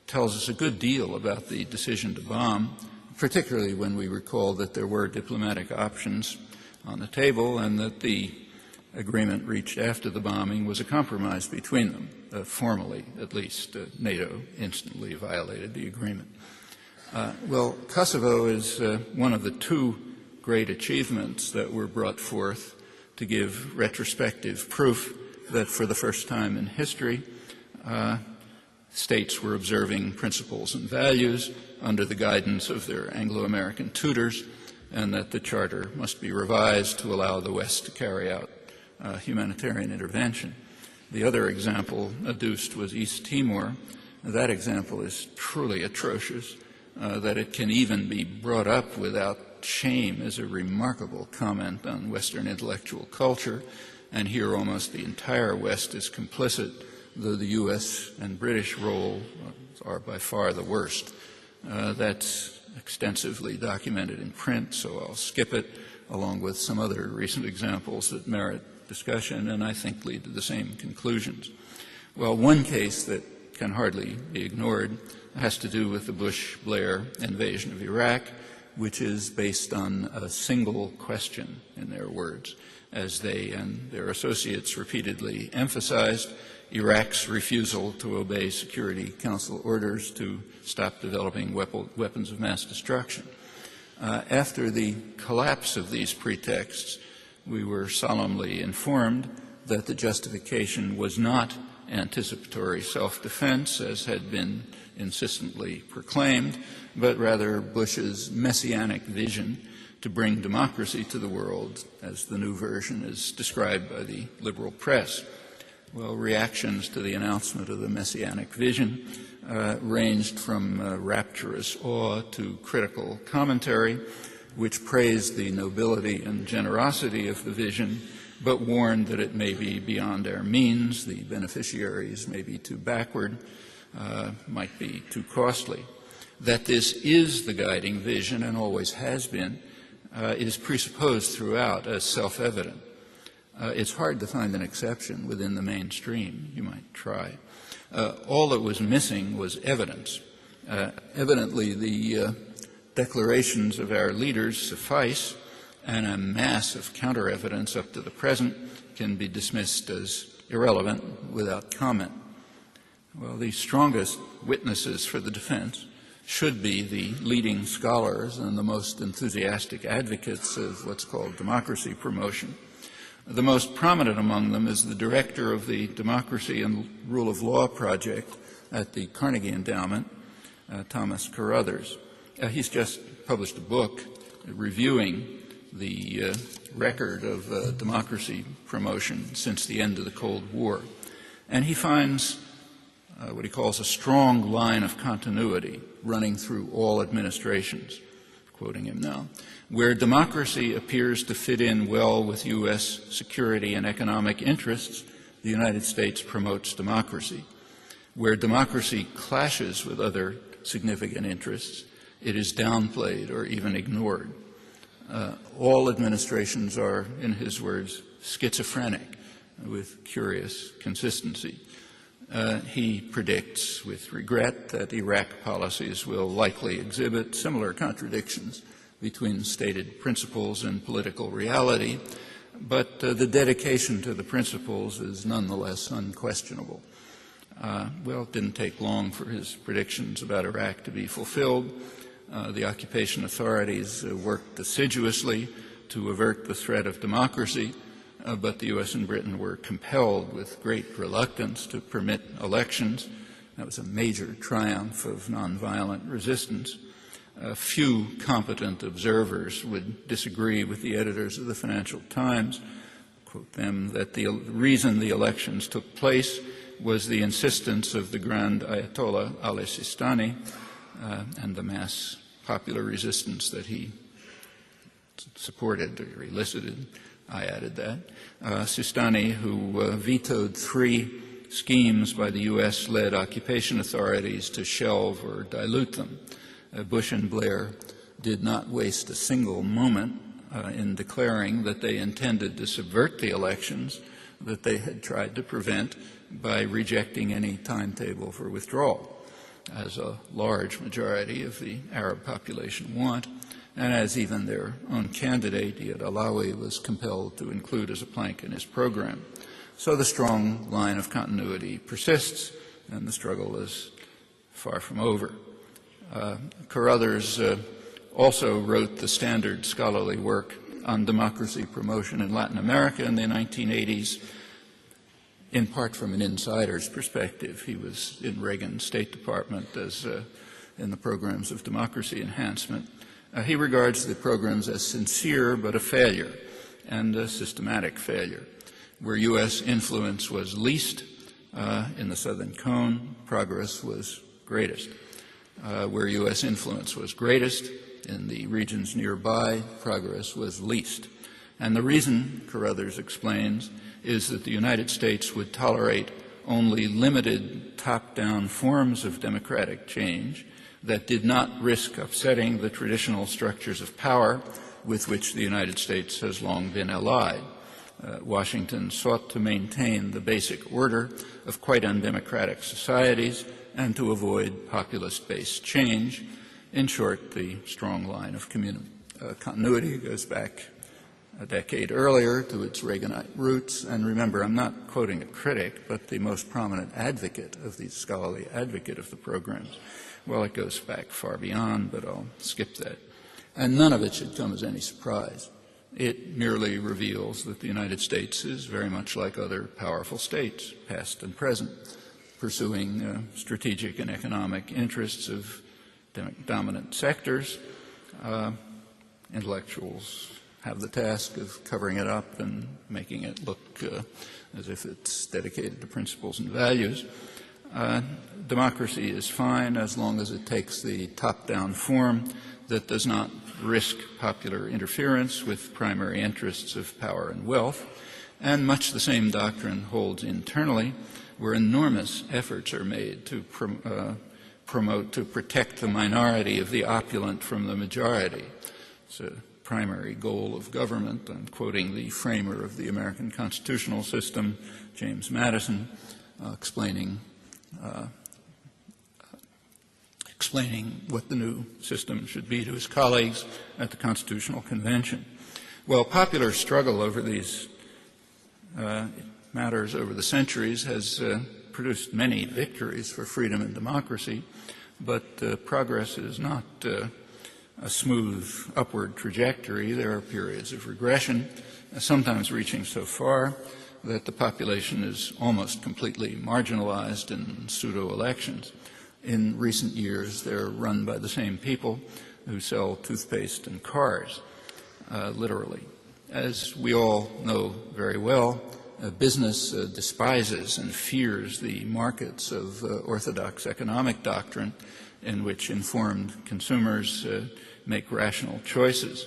tells us a good deal about the decision to bomb, particularly when we recall that there were diplomatic options on the table and that the agreement reached after the bombing was a compromise between them. Formally, at least, NATO instantly violated the agreement. Well, Kosovo is one of the two great achievements that were brought forth to give retrospective proof that for the first time in history, states were observing principles and values under the guidance of their Anglo-American tutors, and that the Charter must be revised to allow the West to carry out humanitarian intervention. The other example adduced was East Timor. That example is truly atrocious. That it can even be brought up without shame is a remarkable comment on Western intellectual culture, and here almost the entire West is complicit, though the U.S. and British role are by far the worst. That's extensively documented in print, so I'll skip it, along with some other recent examples that merit discussion and I think lead to the same conclusions. Well, one case that can hardly be ignored has to do with the Bush-Blair invasion of Iraq, which is based on a single question, in their words. As they and their associates repeatedly emphasized, Iraq's refusal to obey Security Council orders to stop developing weapons of mass destruction. After the collapse of these pretexts, we were solemnly informed that the justification was not anticipatory self-defense, as had been insistently proclaimed, but rather Bush's messianic vision to bring democracy to the world, as the new version is described by the liberal press. Well, reactions to the announcement of the messianic vision ranged from rapturous awe to critical commentary, which praised the nobility and generosity of the vision, but warned that it may be beyond our means, the beneficiaries may be too backward, might be too costly. That this is the guiding vision and always has been is presupposed throughout as self-evident. It's hard to find an exception within the mainstream. You might try. All that was missing was evidence. Evidently, the declarations of our leaders suffice, and a mass of counter-evidence up to the present can be dismissed as irrelevant without comment. Well, the strongest witnesses for the defense should be the leading scholars and the most enthusiastic advocates of what's called democracy promotion. The most prominent among them is the director of the Democracy and Rule of Law Project at the Carnegie Endowment, Thomas Carruthers. He's just published a book reviewing the record of democracy promotion since the end of the Cold War. And he finds what he calls a strong line of continuity running through all administrations, quoting him now, where democracy appears to fit in well with U.S. security and economic interests, the United States promotes democracy. Where democracy clashes with other significant interests, it is downplayed or even ignored. All administrations are, in his words, schizophrenic with curious consistency. He predicts with regret that Iraq policies will likely exhibit similar contradictions between stated principles and political reality, but the dedication to the principles is nonetheless unquestionable. Well, it didn't take long for his predictions about Iraq to be fulfilled. The occupation authorities worked assiduously to avert the threat of democracy, but the U.S. and Britain were compelled with great reluctance to permit elections. That was a major triumph of nonviolent resistance. Few competent observers would disagree with the editors of the Financial Times, quote them, that the reason the elections took place was the insistence of the Grand Ayatollah Ali Sistani and the mass popular resistance that he supported or elicited. I added that. Sistani, who vetoed 3 schemes by the U.S.-led occupation authorities to shelve or dilute them. Bush and Blair did not waste a single moment in declaring that they intended to subvert the elections that they had tried to prevent by rejecting any timetable for withdrawal, as a large majority of the Arab population want, and as even their own candidate, Iyad Alawi, was compelled to include as a plank in his program. So the strong line of continuity persists, and the struggle is far from over. Carruthers also wrote the standard scholarly work on democracy promotion in Latin America in the 1980s, in part from an insider's perspective. He was in Reagan's State Department as in the programs of democracy enhancement. He regards the programs as sincere but a failure, and a systematic failure. Where U.S. influence was least in the Southern Cone, progress was greatest. where U.S. influence was greatest. In the regions nearby, progress was least. And the reason, Carruthers explains, is that the United States would tolerate only limited top-down forms of democratic change that did not risk upsetting the traditional structures of power with which the United States has long been allied. Washington sought to maintain the basic order of quite undemocratic societies and to avoid populist-based change. In short, the strong line of continuity goes back a decade earlier to its Reaganite roots. And remember, I'm not quoting a critic, but the most prominent advocate of the scholarly advocate of the programs. Well, it goes back far beyond, but I'll skip that. And none of it should come as any surprise. It merely reveals that the United States is very much like other powerful states, past and present, pursuing strategic and economic interests of dominant sectors. Intellectuals have the task of covering it up and making it look as if it's dedicated to principles and values. Democracy is fine as long as it takes the top-down form that does not risk popular interference with primary interests of power and wealth. And much the same doctrine holds internally, where enormous efforts are made to protect the minority of the opulent from the majority. It's a primary goal of government. I'm quoting the framer of the American constitutional system, James Madison, explaining what the new system should be to his colleagues at the Constitutional Convention. Well, popular struggle over these matters over the centuries has produced many victories for freedom and democracy, but progress is not a smooth upward trajectory. There are periods of regression, sometimes reaching so far that the population is almost completely marginalized in pseudo-elections. In recent years, they're run by the same people who sell toothpaste and cars, literally. As we all know very well, business despises and fears the markets of orthodox economic doctrine in which informed consumers make rational choices.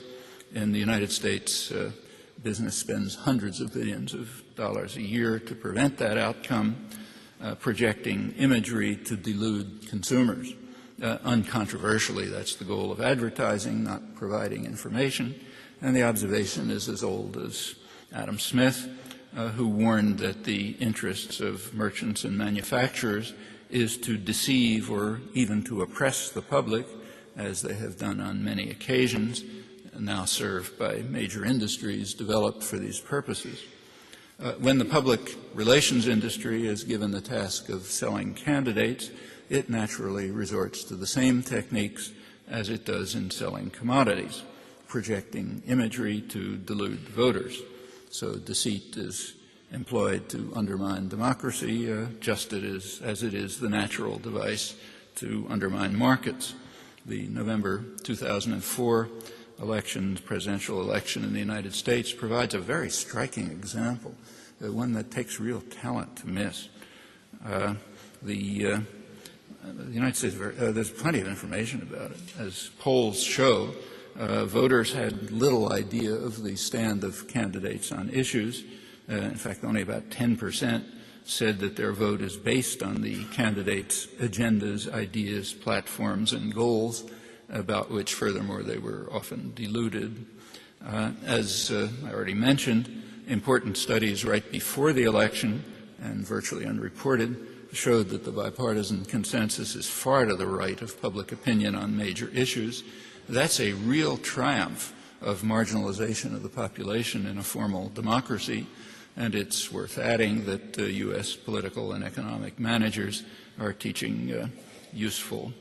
In the United States, business spends hundreds of billions of dollars a year to prevent that outcome, projecting imagery to delude consumers. Uncontroversially, that's the goal of advertising, not providing information. And the observation is as old as Adam Smith, who warned that the interests of merchants and manufacturers is to deceive or even to oppress the public, as they have done on many occasions, now served by major industries developed for these purposes. When the public relations industry is given the task of selling candidates, it naturally resorts to the same techniques as it does in selling commodities, projecting imagery to delude voters. So deceit is employed to undermine democracy, just as it is the natural device to undermine markets. The November 2004 presidential election in the United States provides a very striking example, one that takes real talent to miss. The United States, there's plenty of information about it. As polls show, voters had little idea of the stand of candidates on issues. In fact, only about 10% said that their vote is based on the candidates' agendas, ideas, platforms, and goals, about which, furthermore, they were often deluded. As I already mentioned, important studies right before the election, and virtually unreported, showed that the bipartisan consensus is far to the right of public opinion on major issues. That's a real triumph of marginalization of the population in a formal democracy, and it's worth adding that U.S. political and economic managers are teaching useful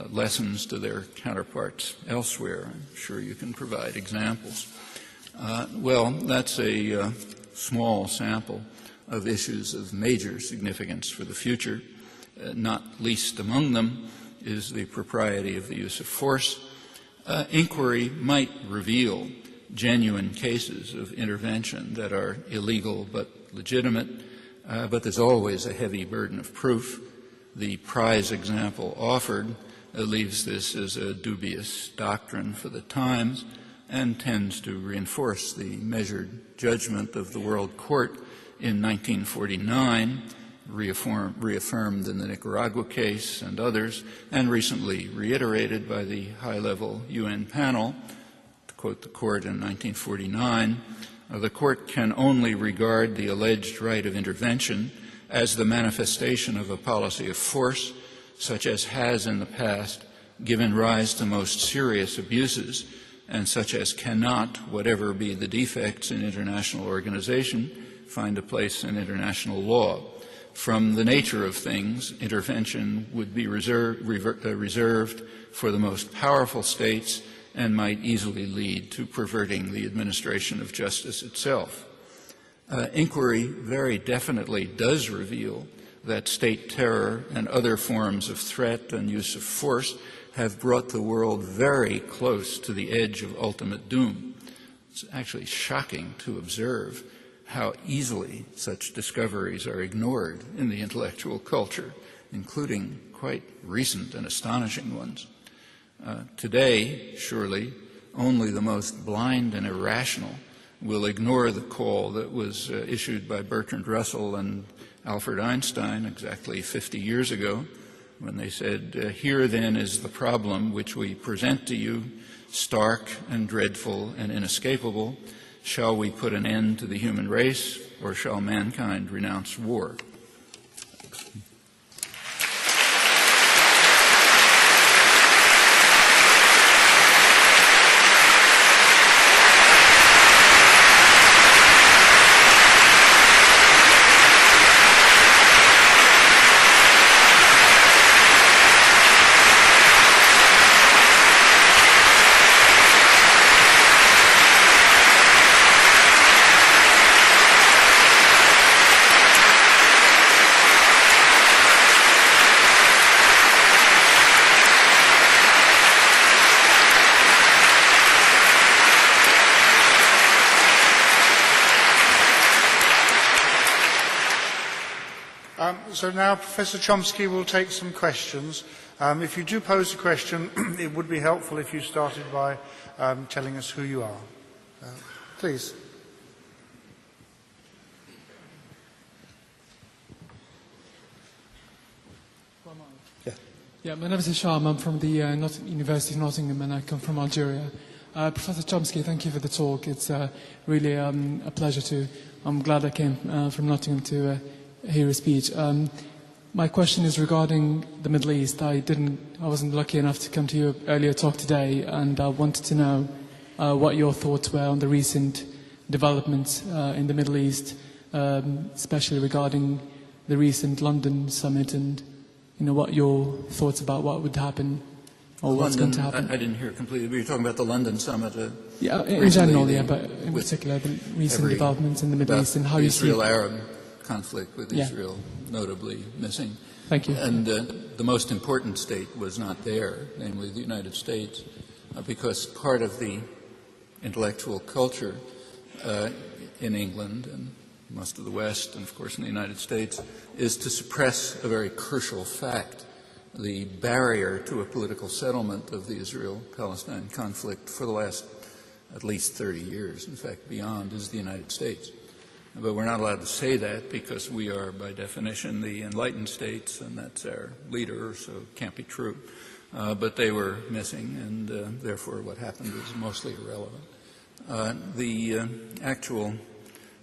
lessons to their counterparts elsewhere. I'm sure you can provide examples. Well, that's a small sample of issues of major significance for the future. Not least among them is the propriety of the use of force. Inquiry might reveal genuine cases of intervention that are illegal but legitimate, but there's always a heavy burden of proof. The prize example offered leaves this as a dubious doctrine for the times and tends to reinforce the measured judgment of the World Court in 1949, reaffirmed in the Nicaragua case and others, and recently reiterated by the high-level UN panel. To quote the court in 1949, the court can only regard the alleged right of intervention as the manifestation of a policy of force, such as has in the past given rise to most serious abuses, and such as cannot, whatever be the defects in international organization, find a place in international law. From the nature of things, intervention would be reserved for the most powerful states and might easily lead to perverting the administration of justice itself. Inquiry very definitely does reveal that state terror and other forms of threat and use of force have brought the world very close to the edge of ultimate doom. It's actually shocking to observe how easily such discoveries are ignored in the intellectual culture, including quite recent and astonishing ones. Today, surely, only the most blind and irrational will ignore the call that was issued by Bertrand Russell and Alfred Einstein exactly 50 years ago, when they said, "Here then is the problem which we present to you, stark and dreadful and inescapable. Shall we put an end to the human race, or shall mankind renounce war?" So now Professor Chomsky will take some questions. If you do pose a question, it would be helpful if you started by telling us who you are. Please. Yeah, my name is Hisham. I'm from the University of Nottingham, and I come from Algeria. Professor Chomsky, thank you for the talk. It's really a pleasure I'm glad I came from Nottingham to hear a speech. My question is regarding the Middle East. I wasn't lucky enough to come to your earlier talk today, and I wanted to know what your thoughts were on the recent developments in the Middle East, especially regarding the recent London summit, and what your thoughts about what would happen or what's going to happen. I didn't hear completely, but you're talking about the London summit. Yeah, in general, yeah, but in particular the recent developments in the Middle East and how you see Israel-Arab conflict with Israel notably missing. Thank you. And the most important state was not there, namely the United States, because part of the intellectual culture in England and most of the West, and of course in the United States, is to suppress a very crucial fact. The barrier to a political settlement of the Israel-Palestine conflict for the last at least 30 years, in fact beyond, is the United States. But we're not allowed to say that because we are, by definition, the enlightened states, and that's our leader, so it can't be true. But they were missing, and therefore what happened is mostly irrelevant. The actual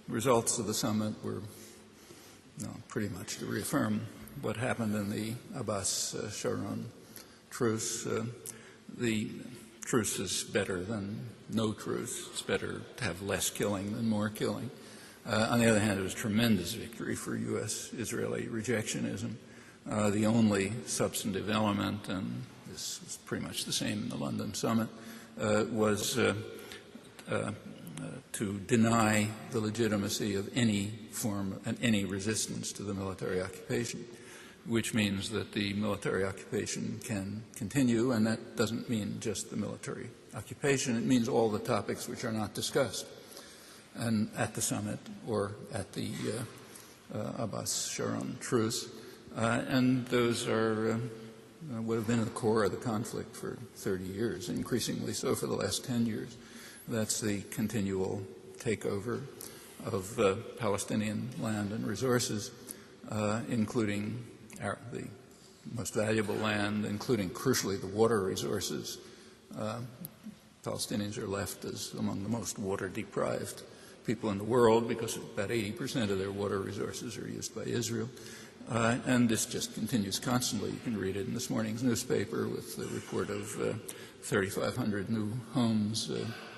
results of the summit were pretty much to reaffirm what happened in the Abbas-Sharon truce. The truce is better than no truce. It's better to have less killing than more killing. On the other hand, it was a tremendous victory for U.S.-Israeli rejectionism. The only substantive element, and this was pretty much the same in the London summit, was to deny the legitimacy of any form and any resistance to the military occupation, which means that the military occupation can continue, and that doesn't mean just the military occupation. It means all the topics which are not discussed and at the summit or at the Abbas-Sharon truce. And those are would have been at the core of the conflict for 30 years, increasingly so for the last 10 years. That's the continual takeover of Palestinian land and resources, including the most valuable land, including, crucially, the water resources. Palestinians are left as among the most water-deprived people in the world because about 80% of their water resources are used by Israel. And this just continues constantly. You can read it in this morning's newspaper with the report of 3,500 new homes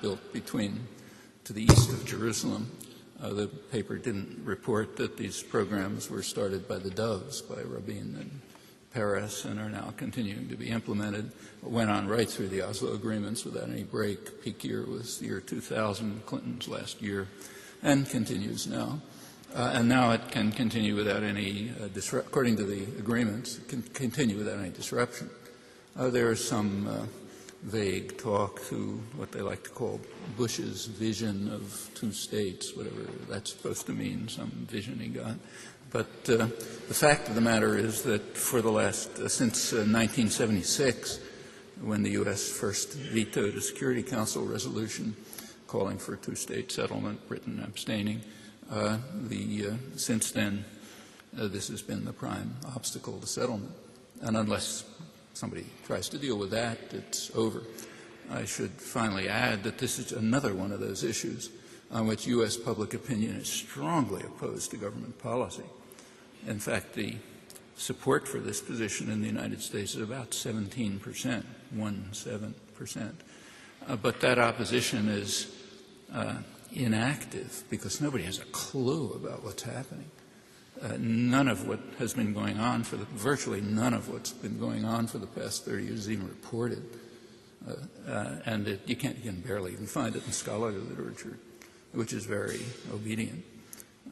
built to the east of Jerusalem. The paper didn't report that these programs were started by the Doves, by Rabin and Peres, and are now continuing to be implemented. It went on right through the Oslo agreements without any break. Peak year was the year 2000, Clinton's last year, and continues now. And now it can continue without any according to the agreements, it can continue without any disruption. There is some vague talk to what they like to call Bush's vision of two states, whatever that's supposed to mean, some vision he got. But the fact of the matter is that for the last, since 1976, when the U.S. first vetoed a Security Council resolution calling for a two-state settlement, Britain abstaining, since then, this has been the prime obstacle to settlement. And unless somebody tries to deal with that, it's over. I should finally add that this is another one of those issues on which U.S. public opinion is strongly opposed to government policy. In fact, the support for this position in the United States is about 17%, 17%. But that opposition is inactive because nobody has a clue about what's happening. None of what has been going on virtually none of what's been going on for the past 30 years is even reported. And you can barely even find it in scholarly literature, which is very obedient.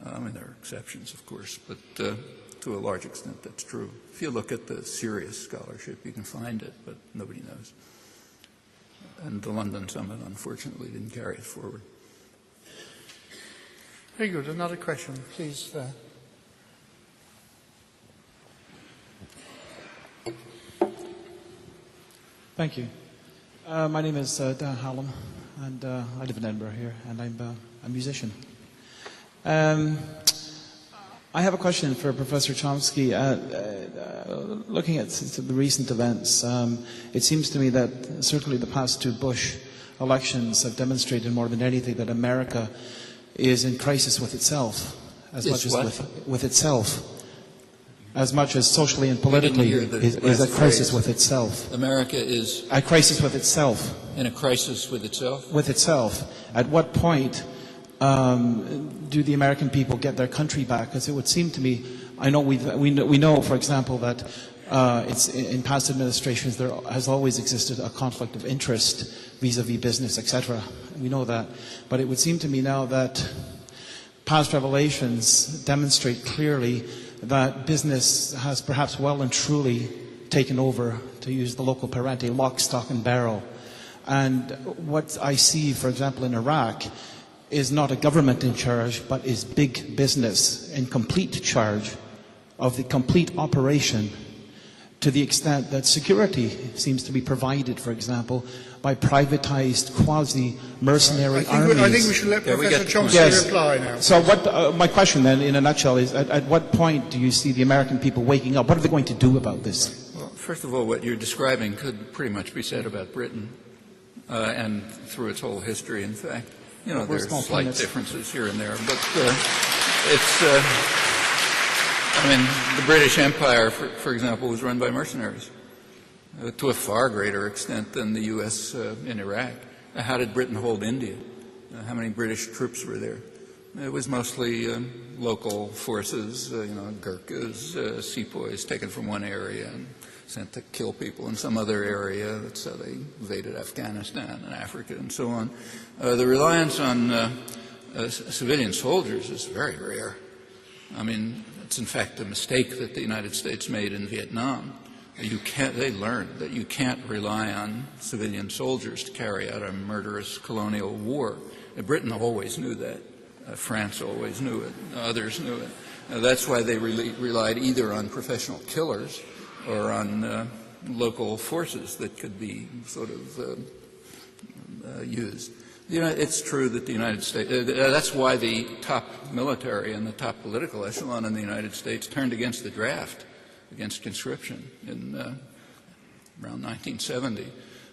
I mean, there are exceptions, of course, but to a large extent that's true. If you look at the serious scholarship, you can find it, but nobody knows. And the London Summit, unfortunately, didn't carry it forward. Very good. Another question, please. Thank you. My name is Dan Hallam, and I live in Edinburgh here, and I'm a musician. I have a question for Professor Chomsky. Looking at the recent events, it seems to me that certainly the past two Bush elections have demonstrated more than anything that America is in crisis with itself, as much as with itself, as much as socially and politically is a crisis with itself. America is a crisis with itself. In a crisis with itself? With itself. At what point do the American people get their country back? Because it would seem to me, I know we know, for example, that it's in past administrations there has always existed a conflict of interest vis-a-vis business, etc. We know that. But it would seem to me now that past revelations demonstrate clearly that business has perhaps well and truly taken over, to use the local parente, lock, stock and barrel. And what I see, for example, in Iraq is not a government in charge, but is big business in complete charge of the complete operation, to the extent that security seems to be provided, for example, by privatized quasi-mercenary armies. I think we should let Professor Chomsky reply now. So what, my question then, in a nutshell, is at what point do you see the American people waking up? What are they going to do about this? Well, first of all, what you're describing could pretty much be said about Britain, and through its whole history, in fact. You know, there are slight differences here and there, but I mean, the British Empire, for example, was run by mercenaries to a far greater extent than the U.S. In Iraq. How did Britain hold India? How many British troops were there? It was mostly local forces, Gurkhas, sepoys taken from one area and sent to kill people in some other area. That's how they invaded Afghanistan and Africa and so on. The reliance on civilian soldiers is very rare. I mean, it's in fact a mistake that the United States made in Vietnam. They learned that you can't rely on civilian soldiers to carry out a murderous colonial war. Britain always knew that. France always knew it. Others knew it. That's why they relied either on professional killers or on local forces that could be sort of used. It's true that the United States, that's why the top military and the top political echelon in the United States turned against the draft, against conscription in around 1970,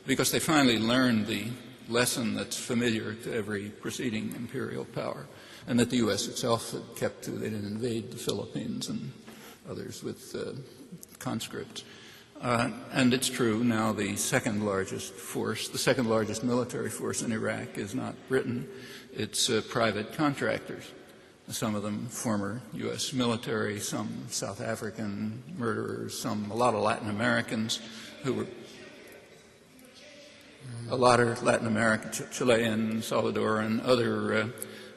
because they finally learned the lesson that's familiar to every preceding imperial power, and that the U.S. itself had kept to. They didn't invade the Philippines and others with conscripts. And it's true now the second largest force, the second largest military force in Iraq is not Britain, it's private contractors. Some of them former U.S. military, some South African murderers, a lot of Latin Americans who were Chilean, Salvadoran,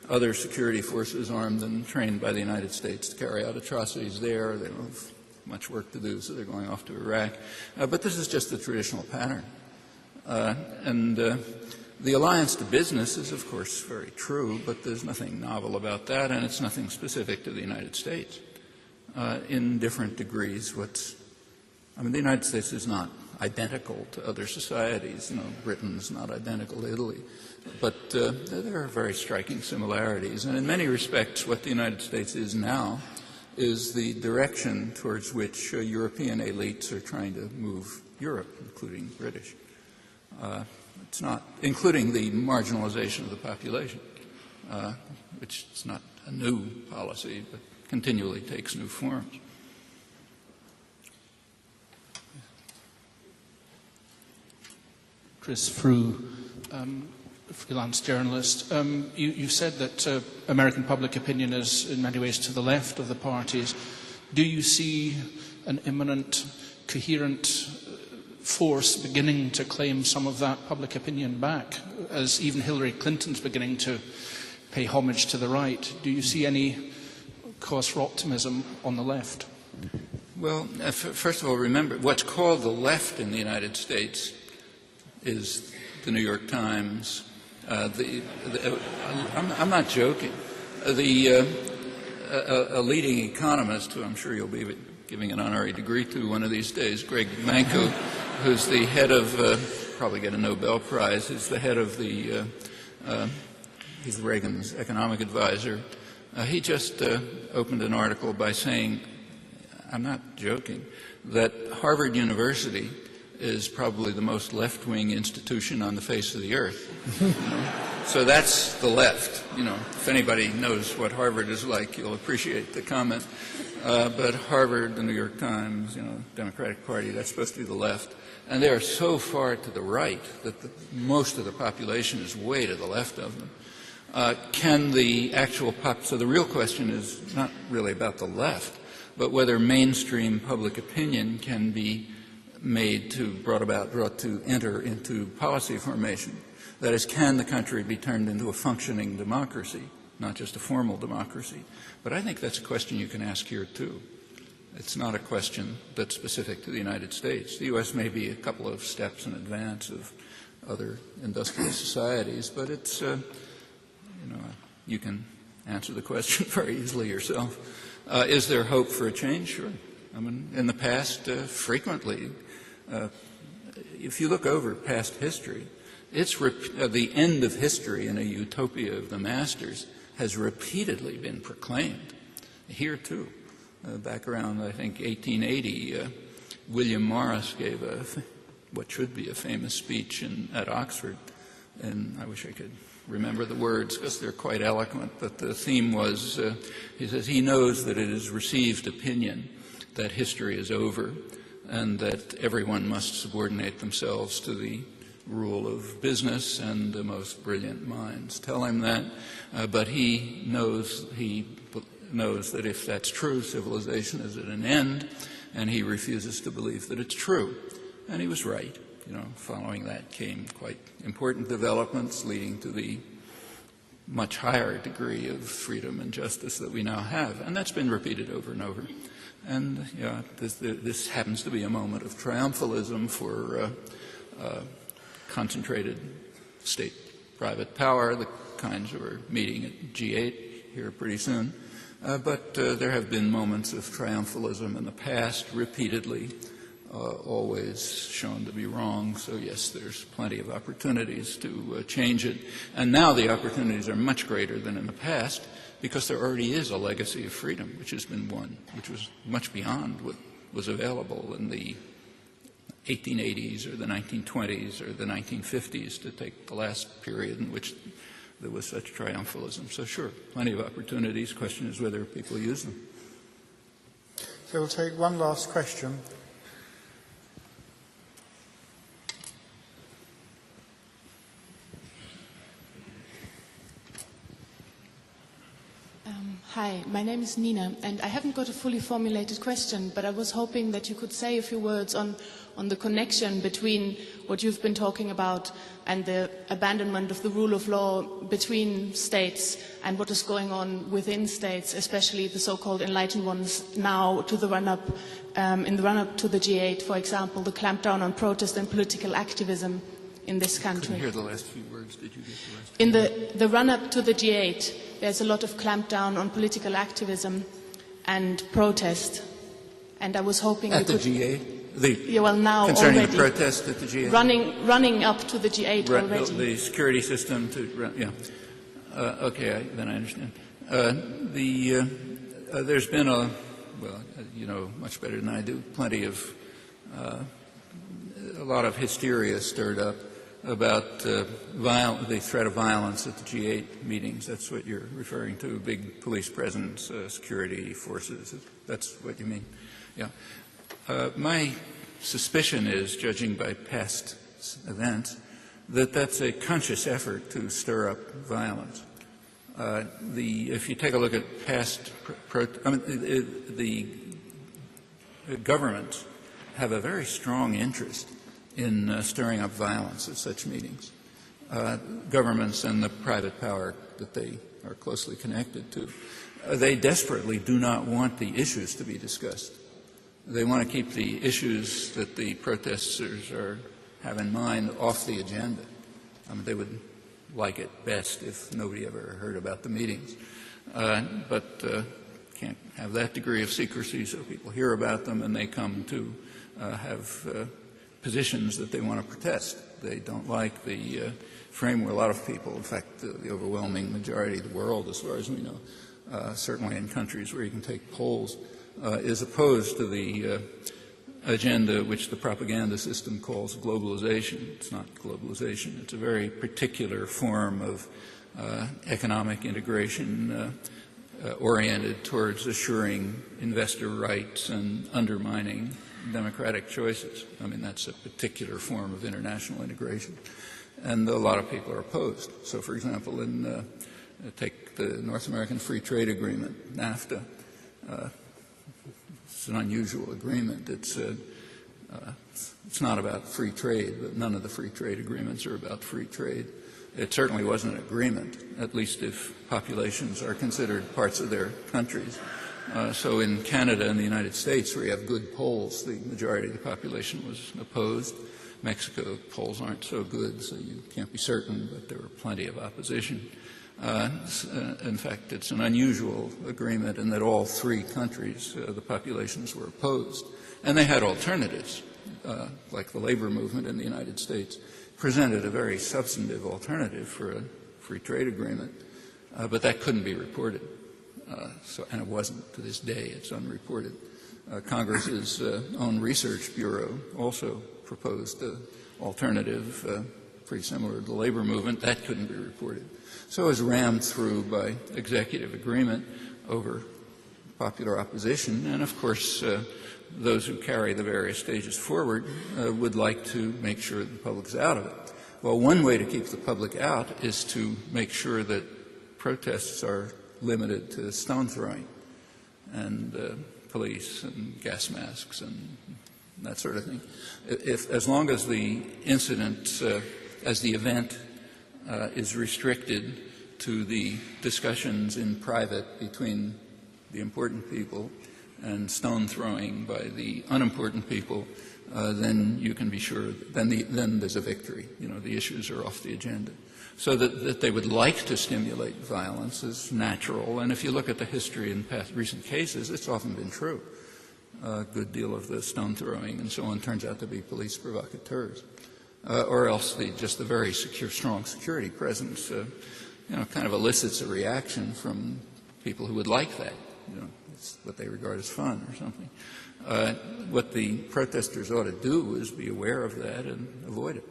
other security forces armed and trained by the United States to carry out atrocities there. They don't have much work to do, so they're going off to Iraq. But this is just the traditional pattern. The alliance to business is, of course, very true, but there's nothing novel about that, and it's nothing specific to the United States. In different degrees, the United States is not identical to other societies. Britain's not identical to Italy. But there are very striking similarities. And in many respects, what the United States is now is the direction towards which European elites are trying to move Europe, including British. It's not, including the marginalization of the population, which is not a new policy, but continually takes new forms. Chris Frew, freelance journalist. You said that American public opinion is in many ways to the left of the parties. Do you see an imminent, coherent force beginning to claim some of that public opinion back, as even Hillary Clinton's beginning to pay homage to the right? Do you see any cause for optimism on the left? Well, first of all, remember, what's called the left in the United States is the New York Times. I'm not joking. A leading economist, who I'm sure you'll be giving an honorary degree to one of these days, Greg Mankiw, who's the head of, probably get a Nobel Prize, he's the head of he's Reagan's economic advisor. He just opened an article by saying, I'm not joking, that Harvard University is probably the most left-wing institution on the face of the earth. So that's the left. If anybody knows what Harvard is like, you'll appreciate the comment. But Harvard, the New York Times, Democratic Party, that's supposed to be the left. And they are so far to the right that most of the population is way to the left of them. So the real question is not really about the left, but whether mainstream public opinion can be brought to enter into policy formation. That is, can the country be turned into a functioning democracy, not just a formal democracy? But I think that's a question you can ask here, too. It's not a question that's specific to the United States. The U.S. may be a couple of steps in advance of other industrial societies, but it's, you can answer the question very easily yourself. Is there hope for a change? Sure. In the past, frequently, if you look over past history, the end of history in a utopia of the masters has repeatedly been proclaimed. Here, too. Back around, I think, 1880, William Morris gave what should be a famous speech at Oxford, and I wish I could remember the words because they're quite eloquent, but the theme was, he says, he knows that it is received opinion that history is over and that everyone must subordinate themselves to the rule of business, and the most brilliant minds tell him that. But he knows that if that's true, civilization is at an end, and he refuses to believe that it's true. And he was right. Following that came quite important developments leading to the much higher degree of freedom and justice that we now have. And that's been repeated over and over. And this happens to be a moment of triumphalism for concentrated state-private power, the kinds who are meeting at G8 here pretty soon. But there have been moments of triumphalism in the past, repeatedly, always shown to be wrong. So yes, there's plenty of opportunities to change it. And now the opportunities are much greater than in the past because there already is a legacy of freedom which has been won, which was much beyond what was available in the 1880s or the 1920s or the 1950s, to take the last period in which there was such triumphalism. So sure, plenty of opportunities. Question is whether people use them. So we'll take one last question. Hi, my name is Nina, and I haven't got a fully formulated question, but I was hoping that you could say a few words on the connection between what you've been talking about and the abandonment of the rule of law between states and what is going on within states, especially the so-called enlightened ones now to the run-up, in the run-up to the G8, for example, the clampdown on protest and political activism in this country. I couldn't hear the last few words. Did you get the last few words? In the run-up to the G8, there's a lot of clampdown on political activism and protest. And I was hoping at you the could... G8? Yeah, well, now concerning already. The protest at the G8? Running up to the G8 already. The security system to run, yeah. Okay, then I understand. There's been you know much better than I do, a lot of hysteria stirred up about the threat of violence at the G8 meetings. That's what you're referring to, big police presence, security forces. That's what you mean? Yeah. My suspicion is, judging by past events, that that's a conscious effort to stir up violence. If you take a look at past, the governments have a very strong interest in stirring up violence at such meetings. Governments and the private power that they are closely connected to, they desperately do not want the issues to be discussed. They want to keep the issues that the protesters have in mind off the agenda. They would like it best if nobody ever heard about the meetings. But can't have that degree of secrecy, so people hear about them and they come to have positions that they want to protest. They don't like the framework. A lot of people, in fact, the overwhelming majority of the world, as far as we know, certainly in countries where you can take polls, is opposed to the agenda which the propaganda system calls globalization. It's not globalization. It's a very particular form of economic integration oriented towards assuring investor rights and undermining democratic choices. That's a particular form of international integration. And a lot of people are opposed. So, for example, take the North American Free Trade Agreement, NAFTA. It's an unusual agreement. It's not about free trade, but none of the free trade agreements are about free trade. It certainly wasn't an agreement, at least if populations are considered parts of their countries. So in Canada and the United States, where you have good polls, the majority of the population was opposed. Mexico, polls aren't so good, so you can't be certain, but there were plenty of opposition. In fact, it's an unusual agreement in that all three countries, the populations were opposed. And they had alternatives, like the labor movement in the United States presented a very substantive alternative for a free trade agreement, but that couldn't be reported. And it wasn't to this day. It's unreported. Congress's own research bureau also proposed an alternative pretty similar to the labor movement. That couldn't be reported. So it was rammed through by executive agreement over popular opposition. And, of course, those who carry the various stages forward would like to make sure that the public's out of it. Well, one way to keep the public out is to make sure that protests are limited to stone throwing and police and gas masks and that sort of thing. As long as the incident, as the event is restricted to the discussions in private between the important people and stone throwing by the unimportant people, then you can be sure, then there's a victory. The issues are off the agenda. So that they would like to stimulate violence is natural. And if you look at the history in recent cases, it's often been true. a good deal of the stone throwing and so on turns out to be police provocateurs. Or else just the very strong security presence, kind of elicits a reaction from people who would like that. It's what they regard as fun or something. What the protesters ought to do is be aware of that and avoid it.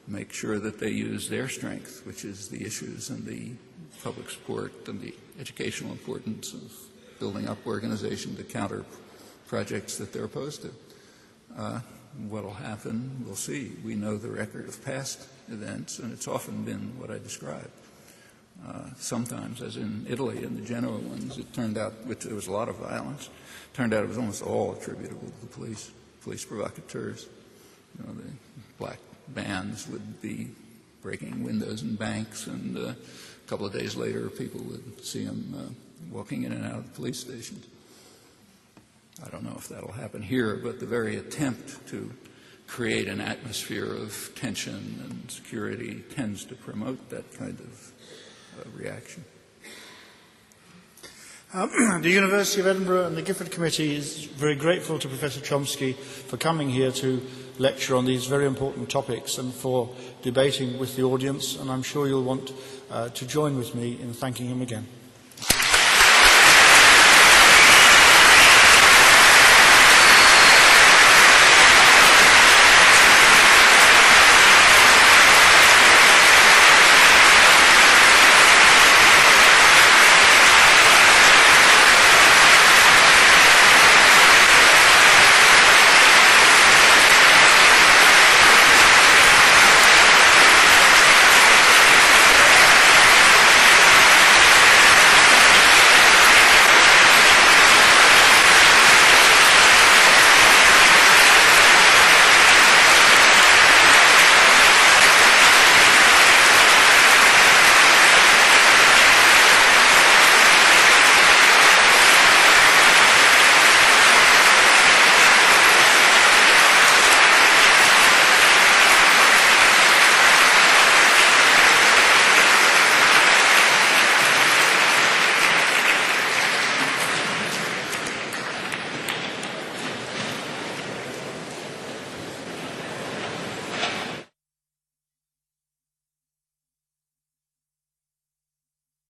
Make sure that they use their strength, which is the issues and the public support and the educational importance of building up organization to counter projects that they're opposed to. What will happen, we'll see. We know the record of past events, and it's often been what I described. Sometimes, as in Italy, in the Genoa ones, it turned out, which there was a lot of violence, turned out it was almost all attributable to the police provocateurs. The black bands would be breaking windows in banks, and a couple of days later, people would see them walking in and out of the police stations. I don't know if that'll happen here, but the very attempt to create an atmosphere of tension and security tends to promote that kind of reaction. The University of Edinburgh and the Gifford Committee is very grateful to Professor Chomsky for coming here to lecture on these very important topics and for debating with the audience, and I'm sure you'll want to join with me in thanking him again.